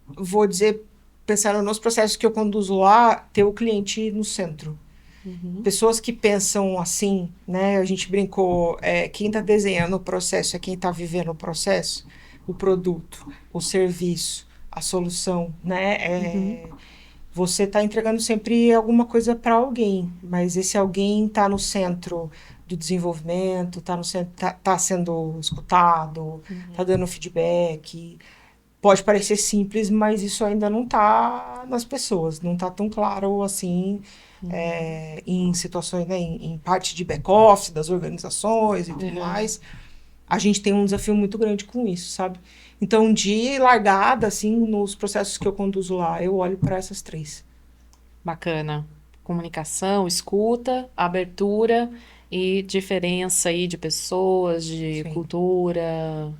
vou dizer, pensando nos processos que eu conduzo lá, ter o cliente no centro. Uhum. Pessoas que pensam assim, né? A gente brincou, quem está desenhando o processo é quem está vivendo o processo, o produto, o serviço, a solução, Uhum. né? Você está entregando sempre alguma coisa para alguém, mas esse alguém está no centro do desenvolvimento, está no centro, tá sendo escutado, está dando feedback. Pode parecer simples, mas isso ainda não está nas pessoas, não está tão claro assim em situações, né, em parte de back-office das organizações e tudo Uhum. mais. A gente tem um desafio muito grande com isso, sabe? Então, de largada, assim, nos processos que eu conduzo lá, eu olho para essas três. Bacana. Comunicação, escuta, abertura e diferença aí de pessoas, de Sim, cultura.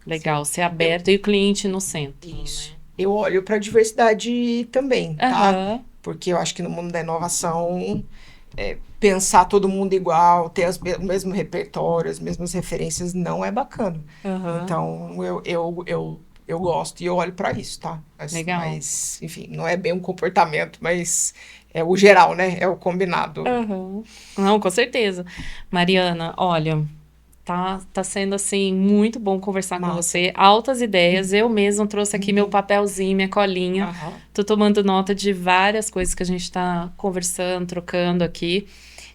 sim. Legal, ser Eu, aberto e o cliente no centro, né? isso. Eu olho para a diversidade também, tá? Aham, Porque eu acho que no mundo da inovação, pensar todo mundo igual, ter o mesmo repertório, as mesmas referências, não é bacana. aham. Então, eu gosto e eu olho para isso, tá? Legal. Enfim, não é bem um comportamento, mas é o geral, né? É o combinado. Aham. Não, com certeza. Mariana, olha, tá sendo assim muito bom conversar com Massa. você. Altas ideias. Eu mesma trouxe aqui meu papelzinho, minha colinha. Aham. Tô tomando nota de várias coisas que a gente tá conversando, trocando aqui.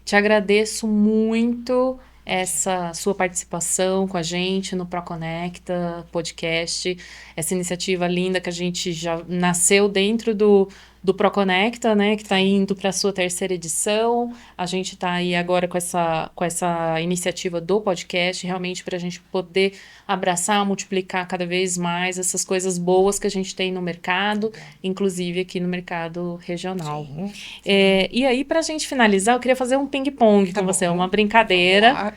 Te agradeço muito essa sua participação com a gente no ProConecta podcast, essa iniciativa linda que a gente já nasceu dentro do ProConecta, né, que está indo para a sua terceira edição. A gente está aí agora com essa iniciativa do podcast, realmente para a gente poder abraçar, multiplicar cada vez mais essas coisas boas que a gente tem no mercado, inclusive aqui no mercado regional. Sim, sim. E aí, para a gente finalizar, eu queria fazer um ping-pong Tá com você, uma bom. Vamos brincadeira. lá.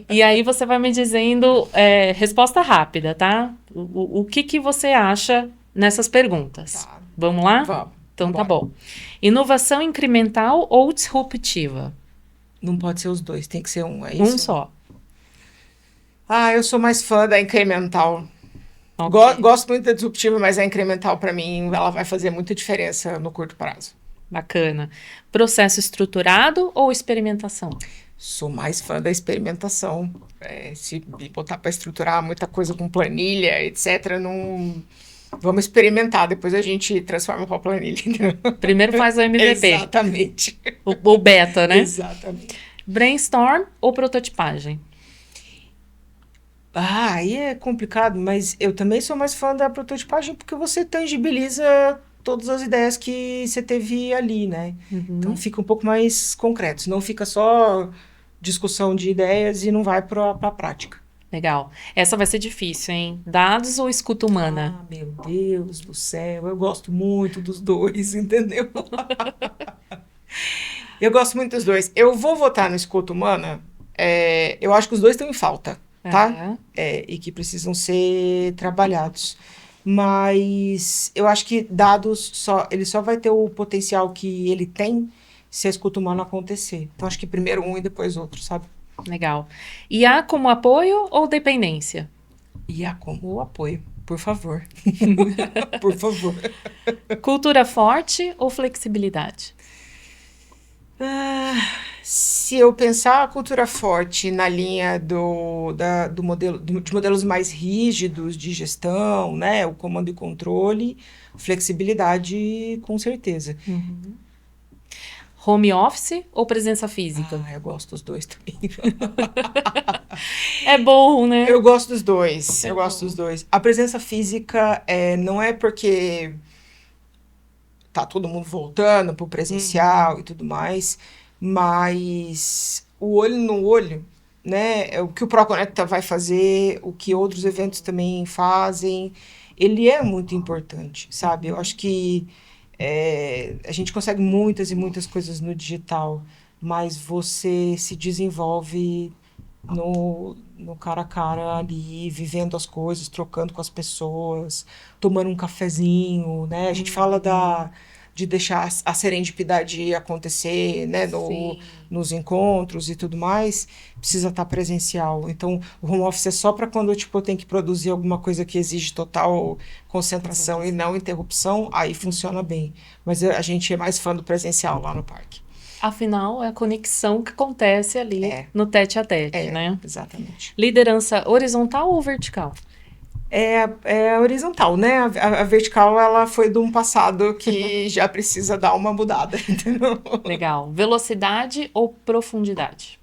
E aí você vai me dizendo resposta rápida, tá? O que que você acha nessas perguntas? Tá. Vamos lá? Vamos. Então tá Vambora. bom. Inovação incremental ou disruptiva? Não pode ser os dois, tem que ser um, é Um isso? só. Ah, eu sou mais fã da incremental. Ok. Gosto muito da disruptiva, mas a incremental, para mim, ela vai fazer muita diferença no curto prazo. Bacana. Processo estruturado ou experimentação? Sou mais fã da experimentação. Se me botar para estruturar muita coisa com planilha, etc., não. Vamos experimentar, depois a gente transforma para planilha. Primeiro faz o MVP, Exatamente. o beta, né? Exatamente. Brainstorm ou prototipagem? Ah, aí é complicado, mas eu também sou mais fã da prototipagem porque você tangibiliza todas as ideias que você teve ali, né? Então Uhum. fica um pouco mais concreto, não fica só discussão de ideias e não vai para a prática. Legal. Essa vai ser difícil, hein? Dados ou escuta humana? Ah, meu Deus do céu, eu gosto muito dos dois, entendeu? Eu gosto muito dos dois. Eu vou votar no escuta humana. Eu acho que os dois estão em falta, tá? Aham. E que precisam ser trabalhados. Mas eu acho que dados ele só vai ter o potencial que ele tem se a escuta humana acontecer. Então acho que primeiro um e depois outro, sabe? Legal. IA como apoio ou dependência? E a como o apoio, por favor. Por favor. Cultura forte ou flexibilidade? Ah, se eu pensar a cultura forte na linha do modelo, de modelos mais rígidos de gestão, né, o comando e controle, flexibilidade, com certeza. Home office ou presença física? Ah, eu gosto dos dois também. É bom, né? Eu gosto dos dois, É eu gosto bom. dos dois. A presença física não é porque tá todo mundo voltando pro presencial e tudo mais, mas o olho no olho, né? É o que o ProConecta vai fazer, o que outros eventos também fazem, ele é muito importante, sabe? Eu acho que a gente consegue muitas e muitas coisas no digital, mas você se desenvolve no cara a cara ali, vivendo as coisas, trocando com as pessoas, tomando um cafezinho, né? A gente fala de deixar a serendipidade acontecer, né, Sim. nos encontros e tudo mais, precisa estar presencial. Então, o home office é só para quando tipo, eu tenho que produzir alguma coisa que exige total concentração e não interrupção, aí funciona bem. Mas a gente é mais fã do presencial lá no parque. Afinal, é a conexão que acontece ali É. no tete a tete, né? Exatamente. Liderança horizontal ou vertical? É horizontal, né? A vertical, ela foi de um passado que já precisa dar uma mudada, entendeu? Legal. Velocidade ou profundidade?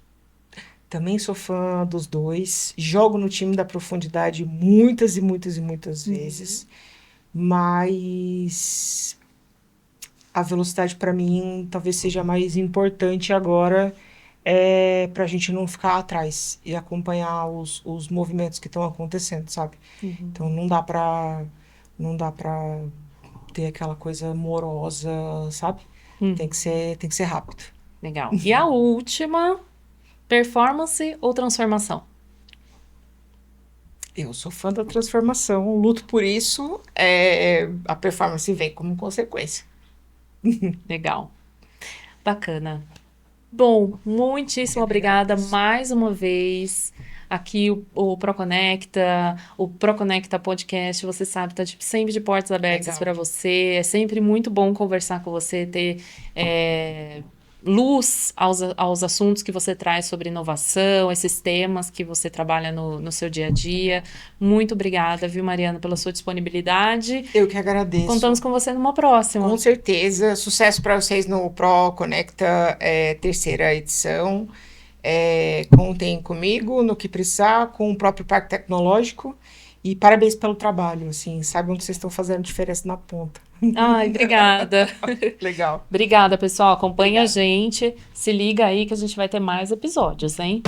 Também sou fã dos dois. Jogo no time da profundidade muitas e muitas e muitas vezes. Mas a velocidade, para mim, talvez seja mais importante agora, para a gente não ficar atrás e acompanhar os movimentos que estão acontecendo, sabe? Então não dá para ter aquela coisa morosa, sabe? Tem que ser rápido. Legal. E a última, performance ou transformação? Eu sou fã da transformação, luto por isso, a performance vem como consequência. Legal. Bacana. Bom, muitíssimo obrigada mais uma vez. Aqui o Proconecta Podcast, você sabe, está sempre de portas abertas para você. É sempre muito bom conversar com você, ter luz aos assuntos que você traz sobre inovação, esses temas que você trabalha no seu dia a dia. Muito obrigada, viu, Mariana, pela sua disponibilidade. Eu que agradeço. Contamos com você numa próxima. Com certeza. Sucesso para vocês no Proconecta, terceira edição. Contem comigo no que precisar, com o próprio Parque Tecnológico. E parabéns pelo trabalho, assim, saibam que vocês estão fazendo diferença na ponta. Ai, obrigada. Legal. Obrigada, pessoal. Acompanha a gente. Se liga aí que a gente vai ter mais episódios, hein?